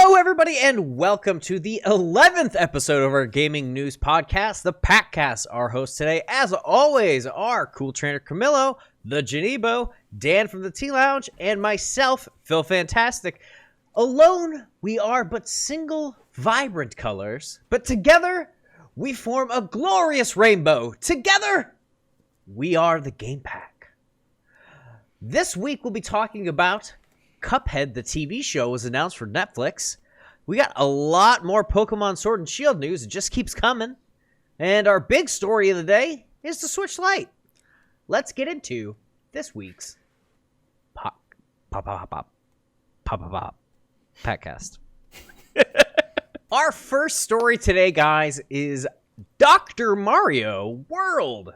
Hello, everybody, and welcome to the 11th episode of our gaming news podcast, the PackCast. Our hosts today, as always, are Cool Trainer Camilo, the Janebo, Dan from the Tea Lounge, and myself, Phil Fantastic. Alone, we are but single, vibrant colors, but together, we form a glorious rainbow. Together, we are the Game Pack. This week, we'll be talking about Cuphead, the TV show, was announced for Netflix. We got a lot more Pokemon Sword and Shield news. It just keeps coming. And our big story of the day is the Switch Lite. Let's get into this week's PackCast. Our first story today, guys, is Dr. Mario World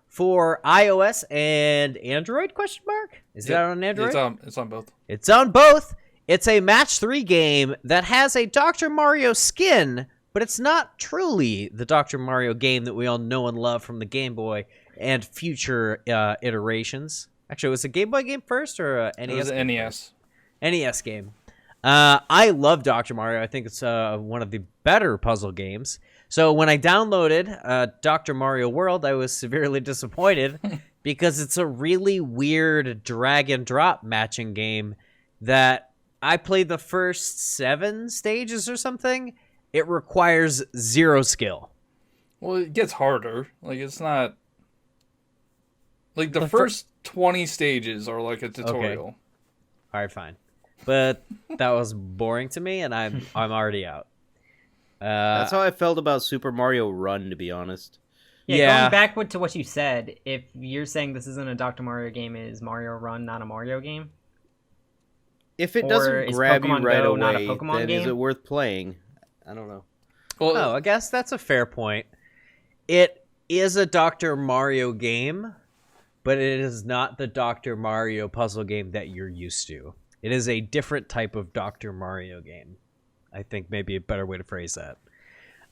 for iOS and Android, question mark? Is that on Android? It's on both. It's on both. It's a match 3 game that has a Dr. Mario skin, but it's not truly the Dr. Mario game that we all know and love from the Game Boy and future iterations. Actually, was it a Game Boy game first or a NES? It was an NES. NES game. I love Dr. Mario. I think it's one of the better puzzle games. So when I downloaded Dr. Mario World, I was severely disappointed because it's a really weird drag and drop matching game that I played the first 7 stages or something. It requires 0 skill. Well, it gets harder. Like, it's not... Like, the first 20 stages are like a tutorial. Okay. All right, fine. But that was boring to me, and I'm already out. That's how I felt about Super Mario Run, to be honest. Yeah, going back to what you said, if you're saying this isn't a Dr. Mario game, is Mario Run not a Mario game? If it doesn't grab you right away, not a Pokemon then game? Is it worth playing? I don't know. Well, I guess that's a fair point. It is a Dr. Mario game, but it is not the Dr. Mario puzzle game that you're used to. It is a different type of Dr. Mario game. I think maybe a better way to phrase that.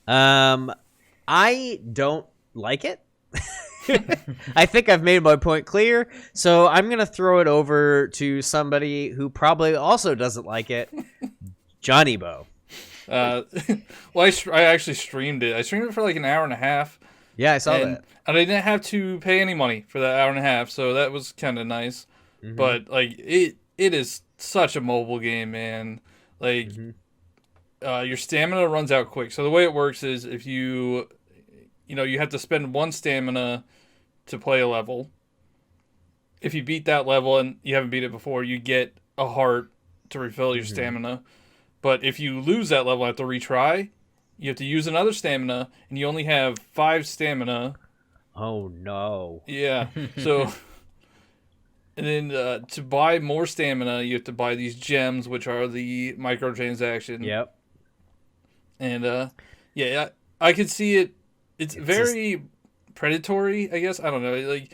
I don't like it. I think I've made my point clear, so I'm going to throw it over to somebody who probably also doesn't like it, Johnny Bo. Well, I actually streamed it. I streamed it for like an hour and a half. Yeah, I saw that. And I didn't have to pay any money for that hour and a half, so that was kind of nice. Mm-hmm. But like it is such a mobile game, man. Like your stamina runs out quick. So the way it works is if you have to spend 1 stamina to play a level. If you beat that level and you haven't beat it before, you get a heart to refill your stamina. But if you lose that level and have to retry, you have to use another stamina, and you only have 5 stamina. Oh, no. Yeah. So, and then to buy more stamina, you have to buy these gems, which are the microtransaction. Yep. And, yeah, I could see it. It's very predatory, I guess. I don't know. Like,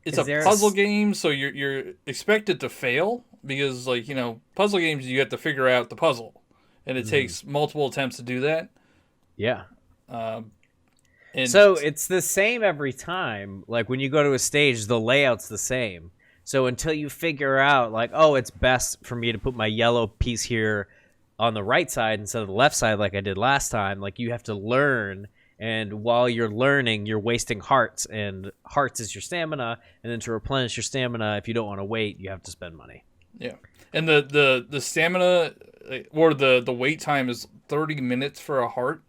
it's a puzzle game, so you're expected to fail because, like, puzzle games, you have to figure out the puzzle, and it takes multiple attempts to do that. Yeah. And so it's the same every time. Like when you go to a stage, the layout's the same. So until you figure out, like, oh, it's best for me to put my yellow piece here on the right side instead of the left side, like I did last time. Like you have to learn. And while you're learning, you're wasting hearts, and hearts is your stamina. And then to replenish your stamina, if you don't want to wait, you have to spend money. Yeah, and the stamina or the wait time is 30 minutes for a heart.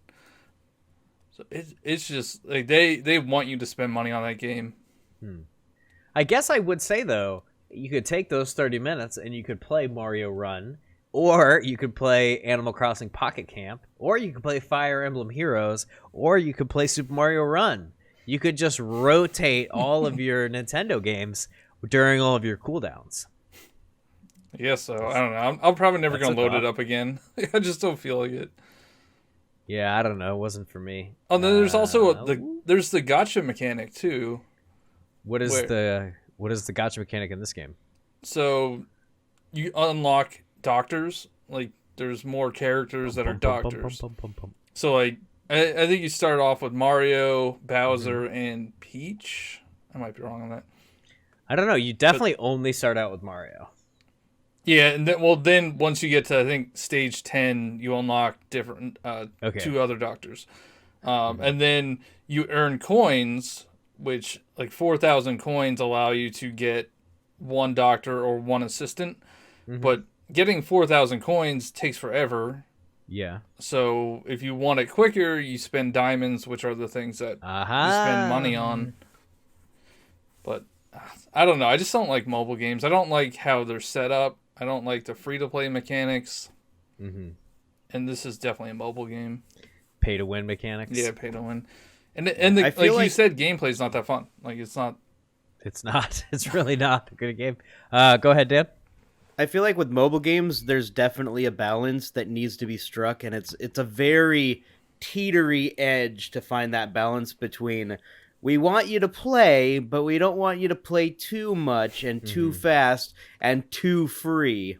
So it's just like they want you to spend money on that game. I guess I would say though, you could take those 30 minutes and you could play Mario Run. Or you could play Animal Crossing Pocket Camp, or you could play Fire Emblem Heroes, or you could play Super Mario Run. You could just rotate all of your Nintendo games during all of your cooldowns. I guess so. I don't know. I'm probably never going to load it up again. I just don't feel like it. Yeah, I don't know. It wasn't for me. Oh, then there's also there's the gacha mechanic too. What is the gacha mechanic in this game? So you unlock doctors. Like there's more characters that are doctors. So like I think you start off with Mario, Bowser, and Peach. I might be wrong on that. I don't know. You definitely only start out with Mario. Yeah, and then once you get to I think stage 10, you unlock different two other doctors, and then you earn coins, which like 4,000 coins allow you to get one doctor or one assistant, but getting 4,000 coins takes forever. Yeah. So if you want it quicker, you spend diamonds, which are the things that you spend money on. But I don't know. I just don't like mobile games. I don't like how they're set up. I don't like the free-to-play mechanics. And this is definitely a mobile game. Pay-to-win mechanics. Yeah, pay-to-win. And like you said, gameplay's not that fun. Like, it's not. It's not. It's really not a good game. Go ahead, Dan. I feel like with mobile games, there's definitely a balance that needs to be struck, and it's a very teetery edge to find that balance between we want you to play, but we don't want you to play too much and too fast and too free.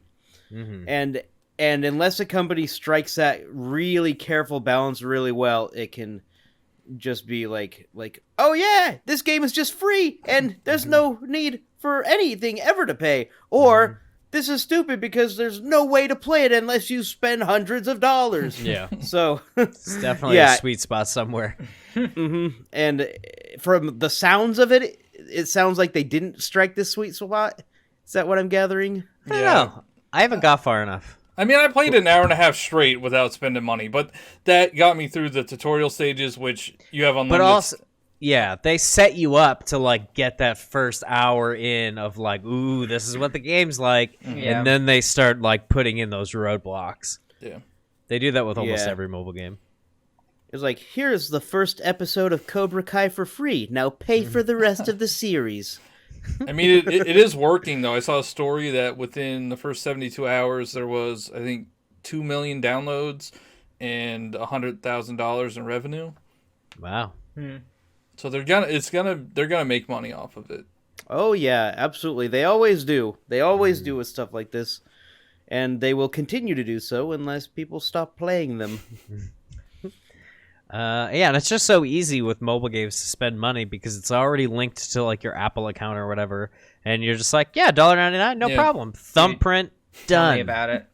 And unless a company strikes that really careful balance really well, it can just be like, oh yeah, this game is just free and there's no need for anything ever to pay, or this is stupid because there's no way to play it unless you spend hundreds of dollars. Yeah. So it's definitely a sweet spot somewhere. And from the sounds of it, it sounds like they didn't strike this sweet spot. Is that what I'm gathering? I don't know. I haven't got far enough. I mean, I played an hour and a half straight without spending money, but that got me through the tutorial stages, which you have unlimited. But also, yeah, they set you up to like get that first hour in of like, ooh, this is what the game's like, and then they start like putting in those roadblocks. Yeah, they do that with almost every mobile game. It's like, here's the first episode of Cobra Kai for free. Now pay for the rest of the series. I mean, it is working, though. I saw a story that within the first 72 hours, there was, I think, 2 million downloads and $100,000 in revenue. Wow. So they're gonna make money off of it. Oh yeah, absolutely. They always do. They always do with stuff like this, and they will continue to do so unless people stop playing them. Yeah, and it's just so easy with mobile games to spend money because it's already linked to like your Apple account or whatever, and you're just like, yeah, $1.99, no problem. Thumbprint, done. Tell me about it.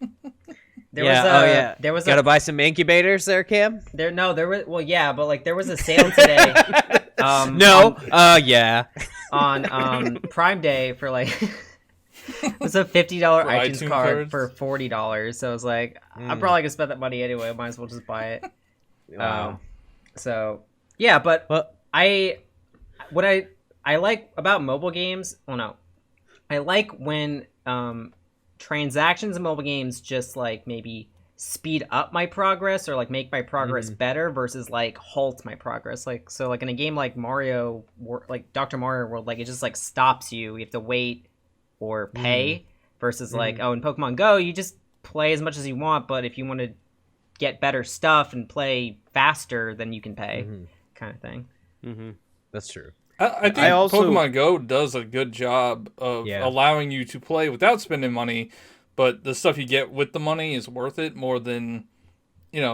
There was gotta buy some incubators there, Cam. There was a sale today. On Prime Day for like it was a $50 iTunes card for $40. So I was like, I'm probably gonna spend that money anyway. Might as well just buy it. Wow. So yeah, but I like about mobile games. Well, no, I like when transactions in mobile games just like maybe speed up my progress or like make my progress better versus like halt my progress. Like so, like in a game like Mario, like Dr. Mario World, like it just like stops you. You have to wait or pay versus like in Pokemon Go, you just play as much as you want. But if you want to get better stuff and play faster, then you can pay, kind of thing. That's true. I think Pokemon Go does a good job of allowing you to play without spending money, but the stuff you get with the money is worth it more than,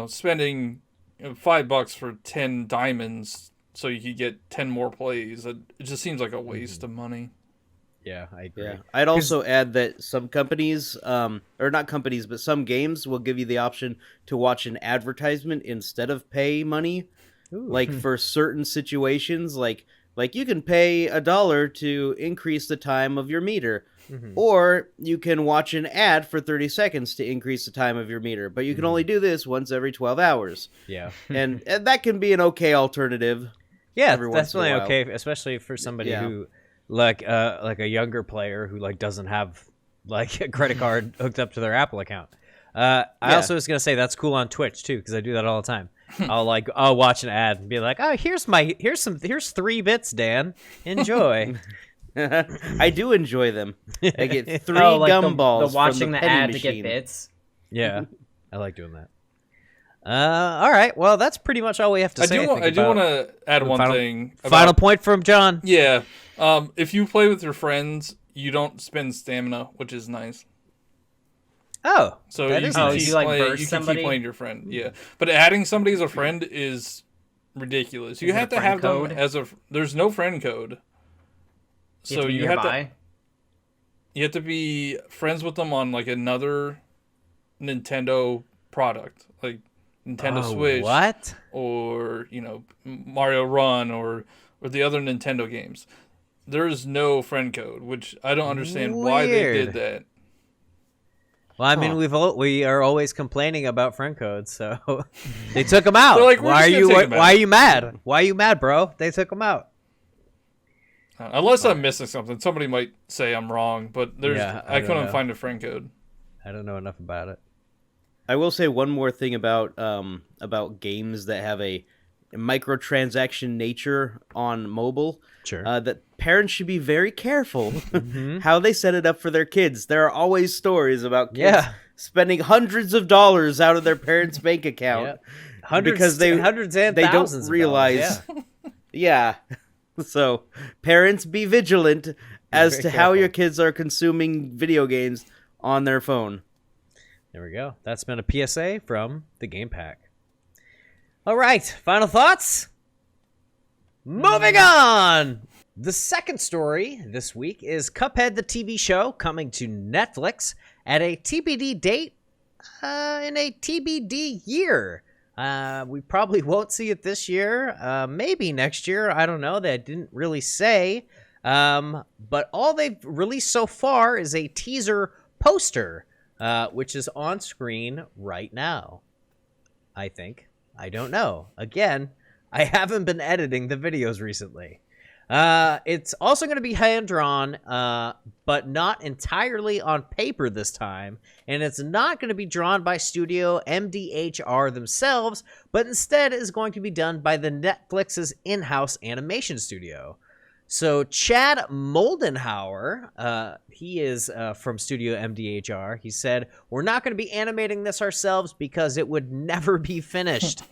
spending $5 for 10 diamonds so you could get 10 more plays. It just seems like a waste of money. Yeah, I agree. Yeah. I'd also add that some companies, or not companies, but some games will give you the option to watch an advertisement instead of pay money. Ooh. Like for certain situations, like you can pay $1 to increase the time of your meter, or you can watch an ad for 30 seconds to increase the time of your meter. But you can only do this once every 12 hours. Yeah, and that can be an okay alternative. Yeah, that's definitely okay, especially for somebody who. Like a younger player who like doesn't have like a credit card hooked up to their Apple account. I also was gonna say that's cool on Twitch too because I do that all the time. I'll watch an ad and be like, oh, here's 3 bits, Dan. Enjoy. I do enjoy them. I get 3 gumballs. The watching from the ad machine. to get bits. Yeah, I like doing that. All right. Well, that's pretty much all we have to say. I do want to add one thing. Final point from John. Yeah. If you play with your friends, you don't spend stamina, which is nice. Oh. So you can keep playing your friend. Yeah. But adding somebody as a friend is ridiculous. You have to have them as a... There's no friend code. So you have to... you have to be friends with them on like another Nintendo product, like Nintendo Switch, what? or Mario Run, or the other Nintendo games. There's no friend code, which I don't understand why they did that. Well, I mean, we are always complaining about friend codes, so they took them out. Like, why are you mad? Why are you mad, bro? They took them out. Unless I'm missing something, somebody might say I'm wrong, but I couldn't find a friend code. I don't know enough about it. I will say one more thing about games that have a microtransaction nature on mobile. Sure. That parents should be very careful how they set it up for their kids. There are always stories about kids spending hundreds of dollars out of their parents' bank account hundreds and they thousands don't realize. Yeah. So parents, be vigilant as to how your kids are consuming video games on their phone. There we go. That's been a PSA from the Game Pack. All right, final thoughts? Moving on! The second story this week is Cuphead the TV show coming to Netflix at a TBD date in a TBD year. We probably won't see it this year, maybe next year. I don't know. They didn't really say. But all they've released so far is a teaser poster, which is on screen right now, I think. I don't know. Again, I haven't been editing the videos recently. It's also going to be hand-drawn, but not entirely on paper this time. And it's not going to be drawn by Studio MDHR themselves, but instead is going to be done by the Netflix's in-house animation studio. So Chad Moldenhauer, he is from Studio MDHR. He said, "We're not going to be animating this ourselves because it would never be finished."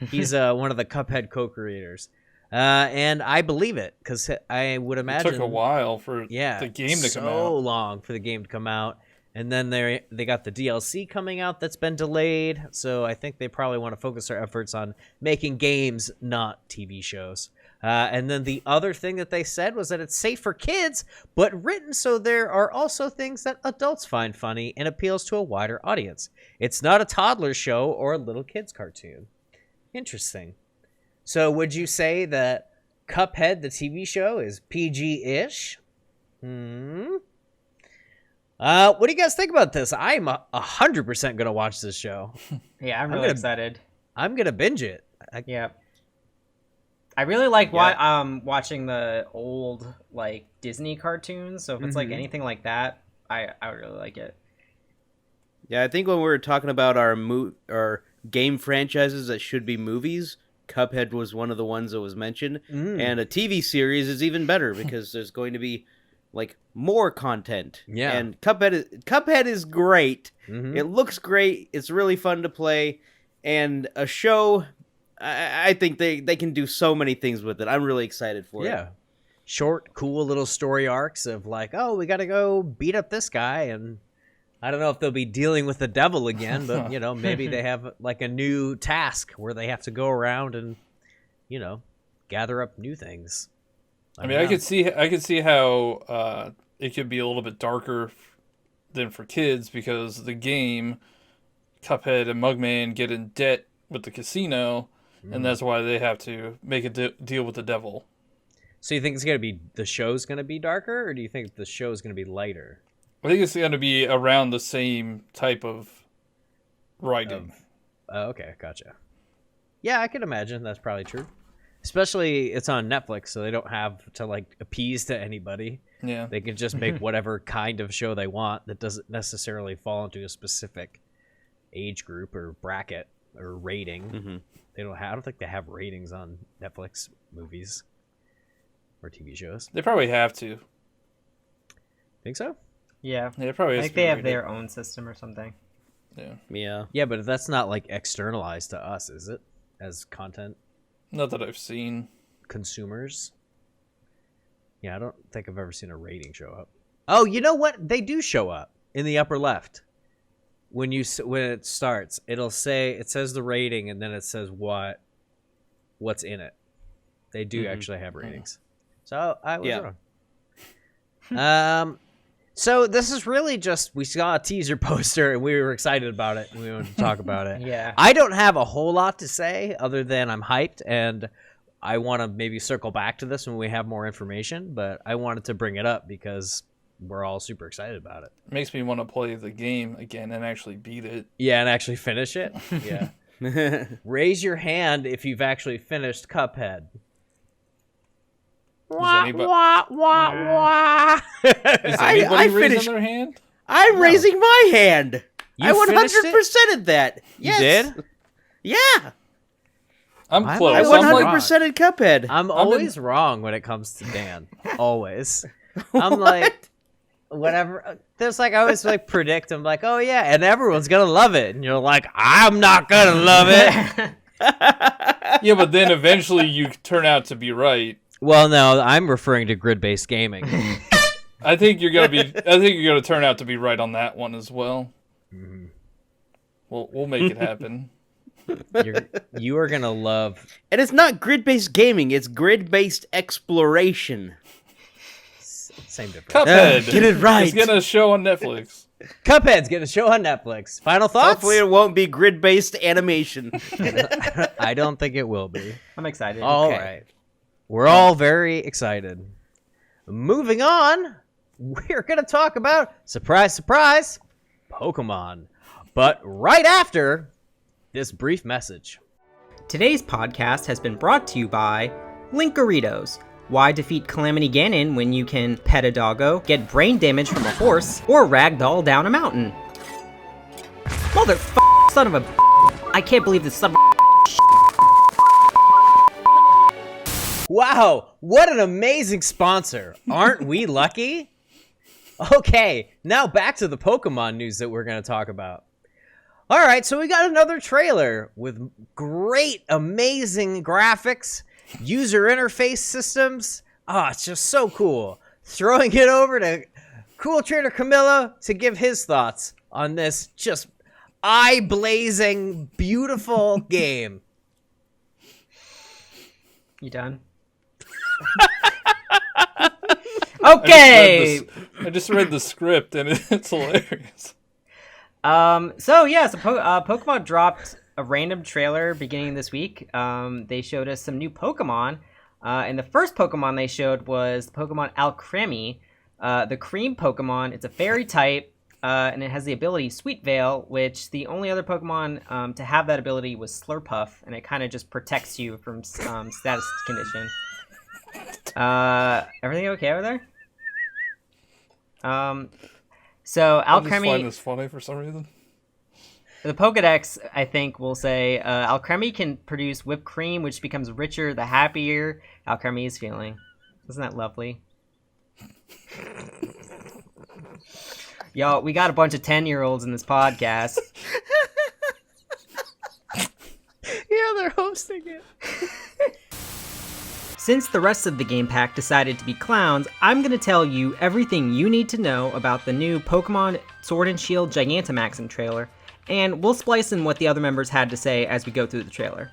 He's one of the Cuphead co-creators. And I believe it, because I would imagine... It took a while for the game to come out. So long for the game to come out. And then they got the DLC coming out that's been delayed. So I think they probably want to focus their efforts on making games, not TV shows. And then the other thing that they said was that it's safe for kids, but written so there are also things that adults find funny and appeals to a wider audience. It's not a toddler show or a little kid's cartoon. Interesting. So would you say that Cuphead, the TV show, is PG-ish? What do you guys think about this? I'm 100% going to watch this show. Yeah, I'm really excited. I'm going to binge it. Yeah. I really like watching the old like Disney cartoons. So if it's like anything like that, I would really like it. Yeah, I think when we were talking about our game franchises that should be movies, Cuphead was one of the ones that was mentioned. And a TV series is even better because there's going to be like more content. Yeah. And Cuphead is great. It looks great. It's really fun to play. And a show, I think they can do so many things with it. I'm really excited for it. Yeah. Short, cool little story arcs of like, oh, we got to go beat up this guy. And I don't know if they'll be dealing with the devil again, but, maybe they have like a new task where they have to go around and, gather up new things. I could see how it could be a little bit darker than for kids because the game, Cuphead and Mugman get in debt with the casino, and that's why they have to make a deal with the devil. So you think the show's going to be darker, or do you think the show's going to be lighter? I think it's going to be around the same type of writing. Okay, gotcha. Yeah, I can imagine that's probably true. Especially it's on Netflix, so they don't have to like appease to anybody. Yeah. They can just make whatever kind of show they want that doesn't necessarily fall into a specific age group or bracket or rating. I don't think they have ratings on Netflix movies or TV shows. They probably have to. Think so? Yeah. Probably. I think they have their own system or something. Yeah. Yeah, but that's not like externalized to us, is it? As content Not that I've seen. consumers. Yeah, I don't think I've ever seen a rating show up. Oh, you know what? They do show up in the upper left. When it starts, it says the rating, and then it says what's in it. They do actually have ratings. So I was wrong. So this is really just, we saw a teaser poster and we were excited about it and we wanted to talk about it. Yeah. I don't have a whole lot to say other than I'm hyped and I want to maybe circle back to this when we have more information, but I wanted to bring it up because we're all super excited about it. It makes me want to play the game again and actually beat it. Yeah, and actually finish it. Yeah. Raise your hand if you've actually finished Cuphead. Wah, anybody... wah, wah, wah. Is anybody raising their hand? I'm raising my hand. You I 100%ed that. Yes. You did? Yeah. I'm close. I I'm 100%ed Cuphead. I'm always wrong when it comes to Dan. Always. I'm like, whatever. There's like, I always like predict. I'm like, oh yeah, and everyone's gonna love it, and you're like, I'm not gonna love it. Yeah, but then eventually you turn out to be right. Well, no, I'm referring to grid-based gaming. I think you're gonna turn out to be right on that one as well. Mm-hmm. We'll make it happen. You are gonna love. And it's not grid-based gaming; it's grid-based exploration. Same difference. Cuphead. Get it right. It's getting a show on Netflix. Cuphead's getting a show on Netflix. Final thoughts? Hopefully, it won't be grid-based animation. I don't think it will be. I'm excited. All right. We're all very excited. Moving on, we're going to talk about, surprise, surprise, Pokemon. But right after this brief message. Today's podcast has been brought to you by Linkaritos. Why defeat Calamity Ganon when you can pet a doggo, get brain damage from a horse, or ragdoll down a mountain? Motherfucker, son of a... I can't believe this son of a... Wow, what an amazing sponsor. Aren't we lucky? Okay, now back to the Pokemon news that we're going to talk about. All right, so we got another trailer with great, amazing graphics, user interface systems. It's just so cool. Throwing it over to Cool Trainer Camilla to give his thoughts on this just eye-blazing, beautiful game. You done? Okay. I just read the script and it's hilarious. Pokemon dropped a random trailer beginning this week. They showed us some new Pokemon. And the first Pokemon they showed was Pokemon Alcremie, the cream Pokemon. It's a fairy type, and it has the ability Sweet Veil, which the only other Pokemon to have that ability was Slurpuff, and it kind of just protects you from status condition. Everything okay over there? So I just Alcremie, find this funny for some reason. the Pokedex, I think, will say Alcremie can produce whipped cream, which becomes richer the happier Alcremie is feeling. Isn't that lovely? Y'all, we got a bunch of 10-year-olds in this podcast. Yeah, they're hosting it. Since the rest of the game pack decided to be clowns, I'm going to tell you everything you need to know about the new Pokemon Sword and Shield Gigantamaxing trailer, and we'll splice in what the other members had to say as we go through the trailer.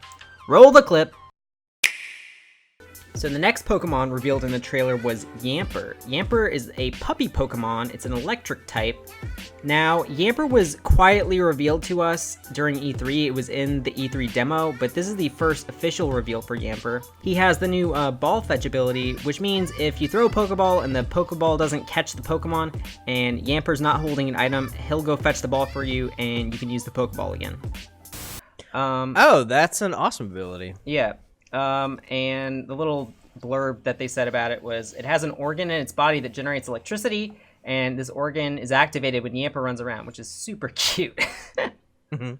Roll the clip! So the next Pokemon revealed in the trailer was Yamper. Yamper is a puppy Pokemon. It's an electric type. Now, Yamper was quietly revealed to us during E3. It was in the E3 demo, but this is the first official reveal for Yamper. He has the new ball fetch ability, which means if you throw a Pokeball and the Pokeball doesn't catch the Pokemon and Yamper's not holding an item, he'll go fetch the ball for you and you can use the Pokeball again. That's an awesome ability. Yeah. And the little blurb that they said about it was, it has an organ in its body that generates electricity, and this organ is activated when Yamper runs around, which is super cute. And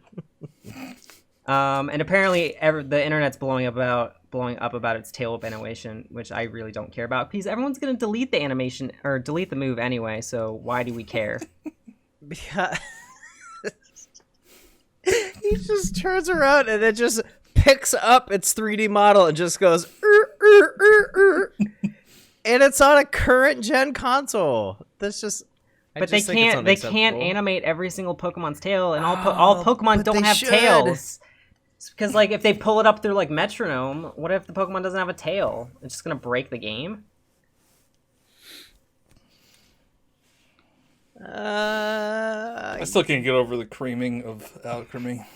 apparently the internet's blowing up about its tail animation, which I really don't care about, because everyone's going to delete the animation, or delete the move anyway, so why do we care? Because he just turns around and it just picks up its 3D model and just goes and it's on a current gen console. That's just but they can't animate every single Pokemon's tail, and all Pokemon don't have tails. Because like if they pull it up through like metronome, what if the Pokemon doesn't have a tail? It's just gonna break the game. I still can't get over the creaming of alchemy.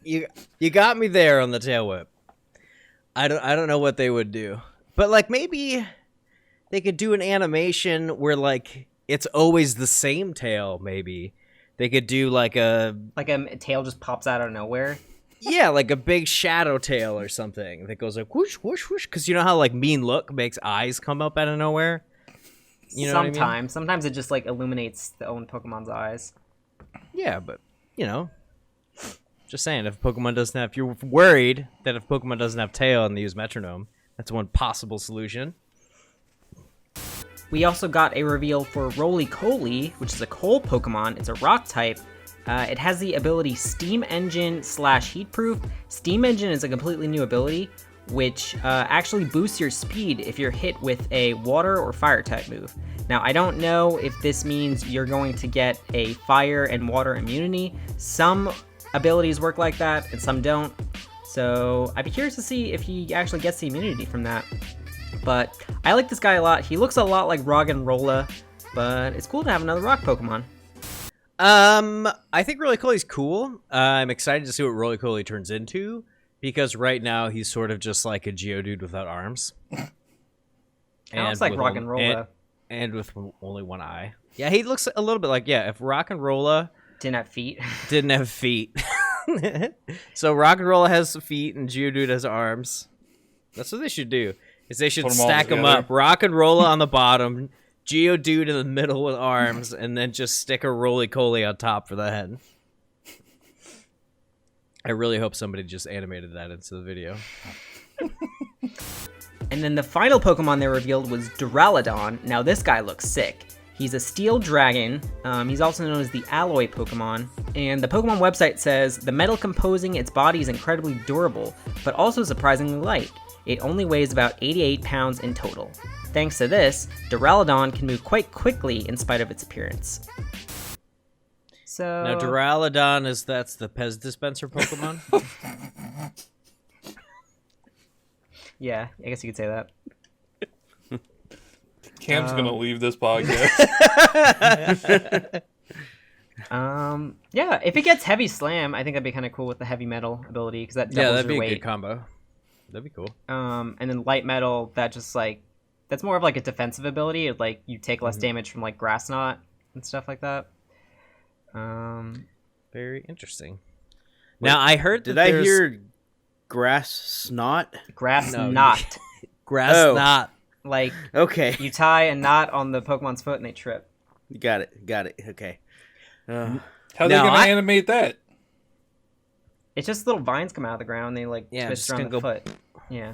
You got me there on the tail whip. I don't know what they would do, but like maybe they could do an animation where like it's always the same tail. Maybe they could do like a tail just pops out of nowhere. Yeah, like a big shadow tail or something that goes like whoosh whoosh whoosh. Because you know how like Mean Look makes eyes come up out of nowhere. You know sometimes, what I mean? Sometimes it just like illuminates the own Pokemon's eyes. Yeah, but you know, just saying, if you're worried that if Pokemon doesn't have tail and they use Metronome, that's one possible solution. We also got a reveal for Roly-Coly, which is a coal Pokemon. It's a rock type. It has the ability Steam Engine / Heatproof. Steam Engine is a completely new ability, which actually boosts your speed if you're hit with a water or fire type move. Now, I don't know if this means you're going to get a fire and water immunity. Some abilities work like that, and some don't. So I'd be curious to see if he actually gets the immunity from that. But I like this guy a lot. He looks a lot like Roggenrola, but it's cool to have another rock Pokemon. I think Roly-Coly's cool. I'm excited to see what Roly-Coly turns into, because right now he's sort of just like a Geodude without arms. Kind of looks like Roggenrola. And with only one eye. Yeah, he looks a little bit like, if Roggenrola didn't have feet. So Roggenrola has feet and Geodude has arms. That's what they should do. Is they should stack them up. Roggenrola on the bottom, Geodude in the middle with arms, and then just stick a Roly-Coly on top for the head. I really hope somebody just animated that into the video. And then the final Pokemon they revealed was Duraludon. Now this guy looks sick. He's a steel dragon. He's also known as the Alloy Pokemon. And the Pokemon website says the metal composing its body is incredibly durable, but also surprisingly light. It only weighs about 88 pounds in total. Thanks to this, Duraludon can move quite quickly in spite of its appearance. So now Duraludon that's the Pez dispenser Pokemon? Yeah, I guess you could say that. Cam's gonna leave this podcast. Yeah, if it gets Heavy Slam, I think that'd be kind of cool with the heavy metal ability, because that doubles that'd your be weight. A good combo. That'd be cool. And then light metal, that's more of like a defensive ability. Like you take less damage from like Grass Knot and stuff like that. Very interesting. Wait, now I heard did I hear Grass Snot? Grass Knot. Grass Knot. Like okay, you tie a knot on the Pokemon's foot and they trip. Got it. Okay. How are they gonna animate that? It's just little vines come out of the ground. They like twist around the foot. Yeah.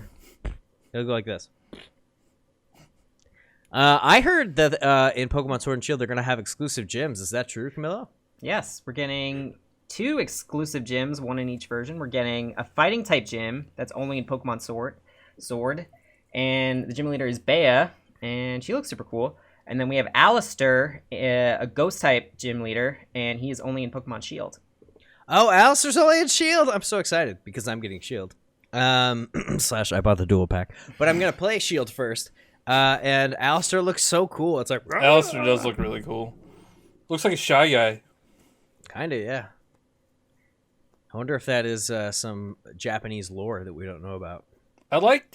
It'll go like this. I heard that in Pokemon Sword and Shield they're gonna have exclusive gyms. Is that true, Camilo? Yes, we're getting 2 exclusive gyms, one in each version. We're getting a fighting type gym that's only in Pokemon Sword, and the gym leader is Bea, and she looks super cool. And then we have Alistair, a ghost type gym leader, and he is only in Pokemon Shield. Oh, Alistair's only in Shield. I'm so excited because I'm getting Shield. / I bought the dual pack, but I'm gonna play Shield first. And Alistair looks so cool. It's like Alistair does look really cool. Looks like a Shy Guy. Kinda, yeah. I wonder if that is some Japanese lore that we don't know about. I like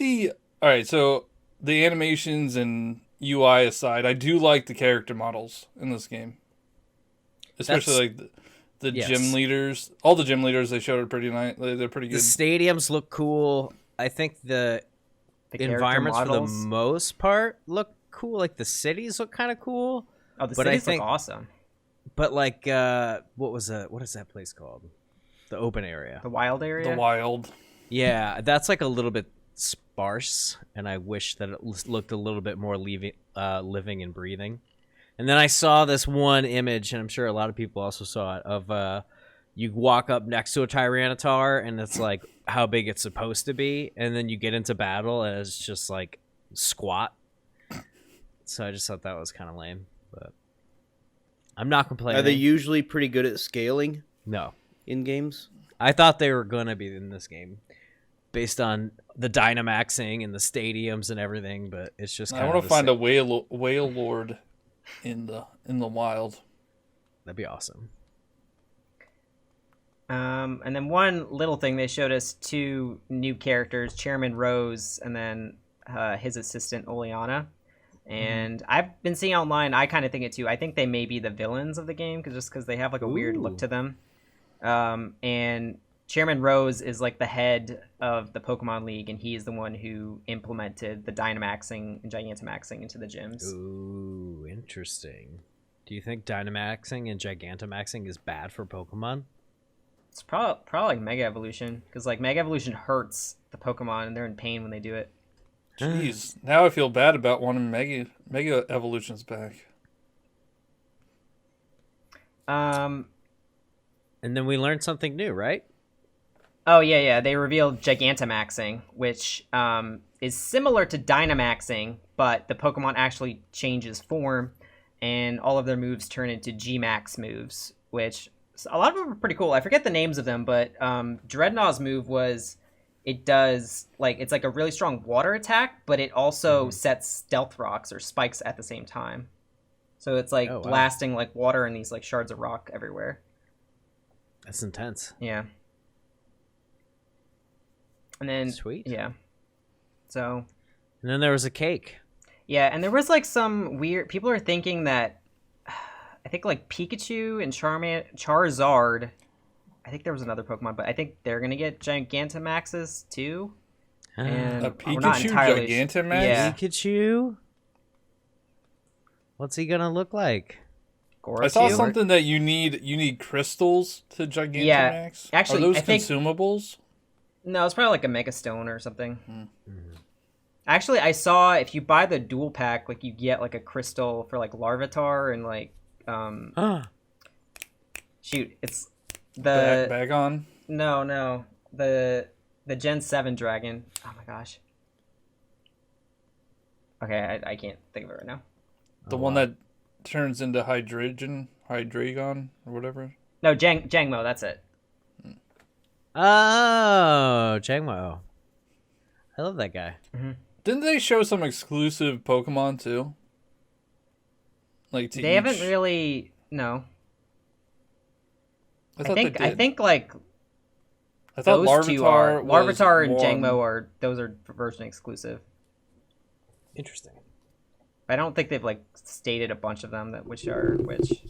Alright, so the animations and UI aside, I do like the character models in this game. Especially like the gym leaders. All the gym leaders they showed are pretty nice. They're pretty good. The stadiums look cool. I think the environments for the most part look cool. Like the cities look kind of cool. Oh, the cities look awesome. But like, what is that place called? The open area. The wild area? The wild. Yeah, that's like a little bit sparse, and I wish that it looked a little bit more living and breathing. And then I saw this one image, and I'm sure a lot of people also saw it, of you walk up next to a Tyranitar, and it's like how big it's supposed to be, and then you get into battle, and it's just like squat. So I just thought that was kind of lame, but I'm not complaining. Are they usually pretty good at scaling? No. In games? I thought they were going to be in this game based on the Dynamaxing and the stadiums and everything, but it's just kind I want to find a whale lord. in the wild. That'd be awesome. And then one little thing, they showed us 2 new characters, Chairman Rose and then his assistant Oleana. And I've been seeing online, I kind of think it too. I think they may be the villains of the game because they have like a weird look to them. And Chairman Rose is like the head of the Pokemon League, and he is the one who implemented the Dynamaxing and Gigantamaxing into the gyms. Ooh, interesting. Do you think Dynamaxing and Gigantamaxing is bad for Pokemon? It's probably like Mega Evolution, because like Mega Evolution hurts the Pokemon and they're in pain when they do it. Jeez, now I feel bad about wanting Mega Evolutions back. And then we learned something new, right? Oh yeah. They revealed Gigantamaxing, which is similar to Dynamaxing, but the Pokemon actually changes form, and all of their moves turn into G-Max moves, which a lot of them are pretty cool. I forget the names of them, but Dreadnaught's move was, it does like, it's like a really strong water attack, but it also sets stealth rocks or spikes at the same time. So it's like blasting like water and these like shards of rock everywhere. That's intense. Yeah. And then sweet. Yeah. So. And then there was a cake. Yeah, and there was like some weird. People are thinking that I think like Pikachu and Charizard. I think there was another Pokemon, but I think they're gonna get Gigantamaxes too. And a Pikachu Gigantamax? Yeah. Pikachu? What's he gonna look like? I saw something that you need crystals to Gigantamax. Yeah, actually, are those consumables? No, it's probably like a Mega Stone or something. Actually, I saw if you buy the dual pack, like you get like a crystal for like Larvitar and like shoot, it's the Bagon? No, the Gen 7 dragon. Oh my gosh. Okay, I can't think of it right now. The one that turns into Hydreigon or whatever. No, Jangmo, that's it. Oh, Jangmo. I love that guy. Didn't they show some exclusive Pokemon too? Like they haven't really. No. I think like. I thought those two are Larvitar and one. Jangmo are version exclusive. Interesting. I don't think they've like stated a bunch of them which are which.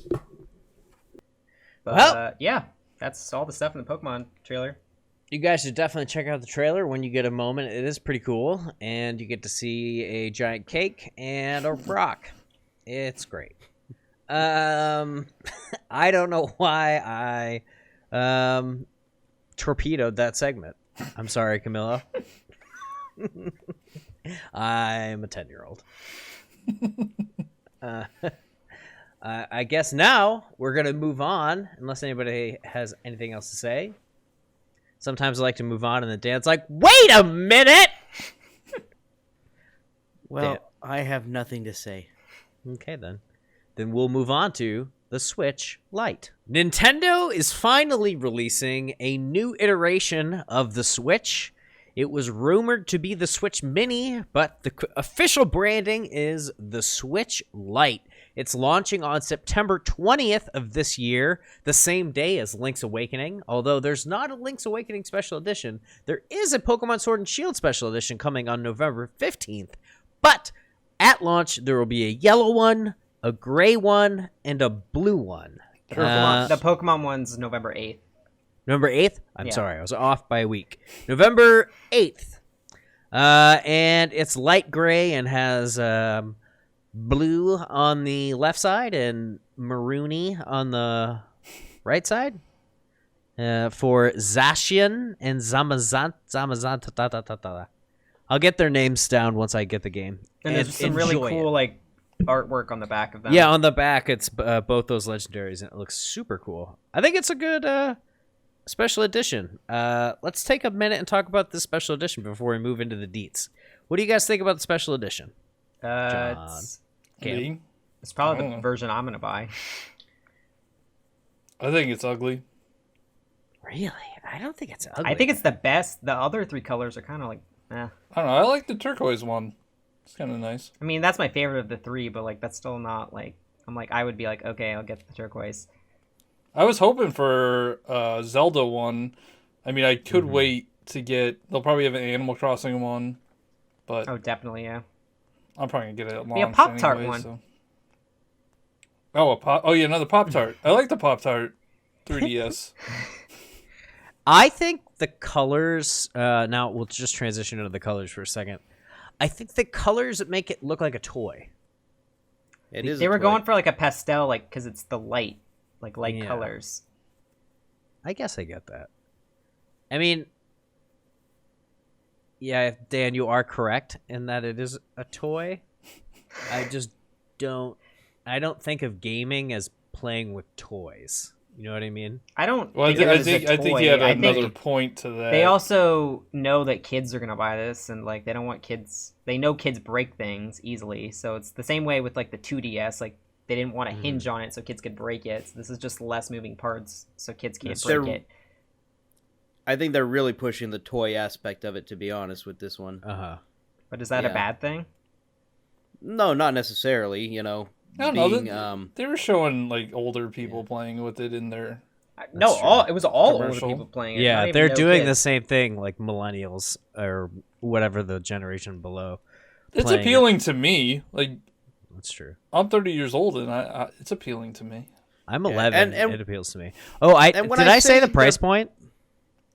But yeah, that's all the stuff in the Pokemon trailer. You guys should definitely check out the trailer when you get a moment. It is pretty cool, and you get to see a giant cake and a rock. It's great. I don't know why I torpedoed that segment. I'm sorry, Camilla. I'm a 10-year-old. I guess now we're going to move on, unless anybody has anything else to say. Sometimes I like to move on, and the Dan's like, wait a minute! Well, Dan. I have nothing to say. Okay, then. Then we'll move on to the Switch Lite. Nintendo is finally releasing a new iteration of the Switch. It was rumored to be the Switch Mini, but the official branding is the Switch Lite. It's launching on September 20th of this year, the same day as Link's Awakening. Although there's not a Link's Awakening special edition, there is a Pokemon Sword and Shield special edition coming on November 15th. But at launch, there will be a yellow one, a gray one, and a blue one. The Pokemon one's November 8th. November 8th? I'm sorry, I was off by a week. November 8th. And it's light gray and has blue on the left side and maroony on the right side. For Zacian and Zamazanta. I'll get their names down once I get the game. And there's some really cool like artwork on the back of them. Yeah, on the back it's both those legendaries, and it looks super cool. I think it's a good special edition. Let's take a minute and talk about this special edition before we move into the deets. What do you guys think about the special edition? It's probably the version I'm gonna buy. I think it's ugly. Really? I don't think it's ugly. I think it's the best. The other three colors are kind of like, eh. I don't know. I like the turquoise one. It's kind of nice. I mean, that's my favorite of the three, but like that's still not like I'm like, I would be like, okay, I'll get the turquoise. I was hoping for Zelda one. I mean, I could wait to get. They'll probably have an Animal Crossing one, but Oh, definitely, yeah. I'm probably gonna get it at launch. Be a Pop-Tart anyway, one. So. Oh, yeah, another Pop-Tart. I like the Pop-Tart 3DS. I think the colors. Now we'll just transition into the colors for a second. I think the colors make it look like a toy. They were going for like a pastel, like because it's the light Yeah. colors. I guess I get that. I mean, yeah, Dan, you are correct in that it is a toy. I just don't. I don't think of gaming as playing with toys. You know what I mean? I don't. Well, I think he had another point to that. They also know that kids are gonna buy this, and like they don't want kids. They know kids break things easily, so it's the same way with like the 2DS. Like they didn't want to hinge on it so kids could break it. So this is just less moving parts, so kids can't break it. I think they're really pushing the toy aspect of it, to be honest, with this one. But is that a bad thing? No, not necessarily. You know, I don't know. They were showing like older people playing with it in their. No, it was all older commercial. people playing it. Yeah, they're doing the same thing, like millennials or whatever the generation below. It's appealing to me. Like that's true. I'm 30 years old, and it's appealing to me. I'm 11. And it appeals to me. Oh, did I say the price point?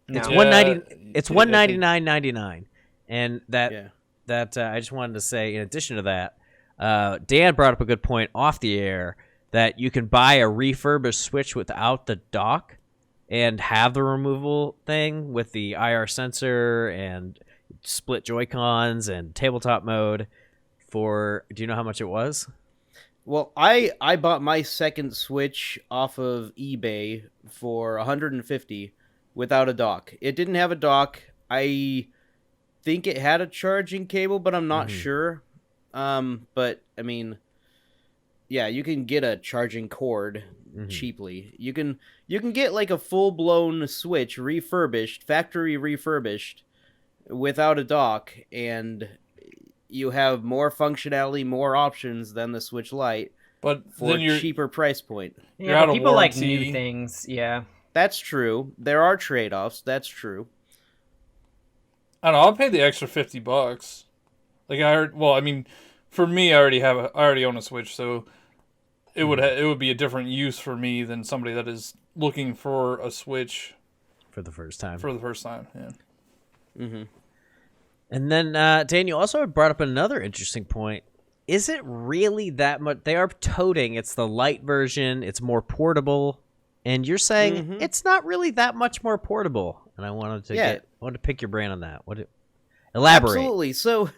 No. It's $190. It's $199.99, and that I just wanted to say. In addition to that, Dan brought up a good point off the air that you can buy a refurbished Switch without the dock and have the removal thing with the IR sensor and split Joy-Cons and tabletop mode for. Do you know how much it was? Well, I bought my second Switch off of eBay for $150 without a dock. It didn't have a dock. I think it had a charging cable, but I'm not sure. But I mean, yeah, you can get a charging cord cheaply. You can get like a full-blown Switch refurbished, factory refurbished without a dock, and you have more functionality, more options than the Switch Lite, but for a cheaper price point. Yeah, but people like new things. Yeah, that's true. There are trade-offs. That's true. I don't know. I'll pay the extra $50. Like I mean, for me, I already own a Switch, so it would be a different use for me than somebody that is looking for a Switch for the first time. Yeah. Mm-hmm. And then Daniel also brought up another interesting point. Is it really that much? They are toting. It's the Lite version. It's more portable, and you're saying it's not really that much more portable. And I wanted to pick your brain on that. Elaborate. Absolutely. So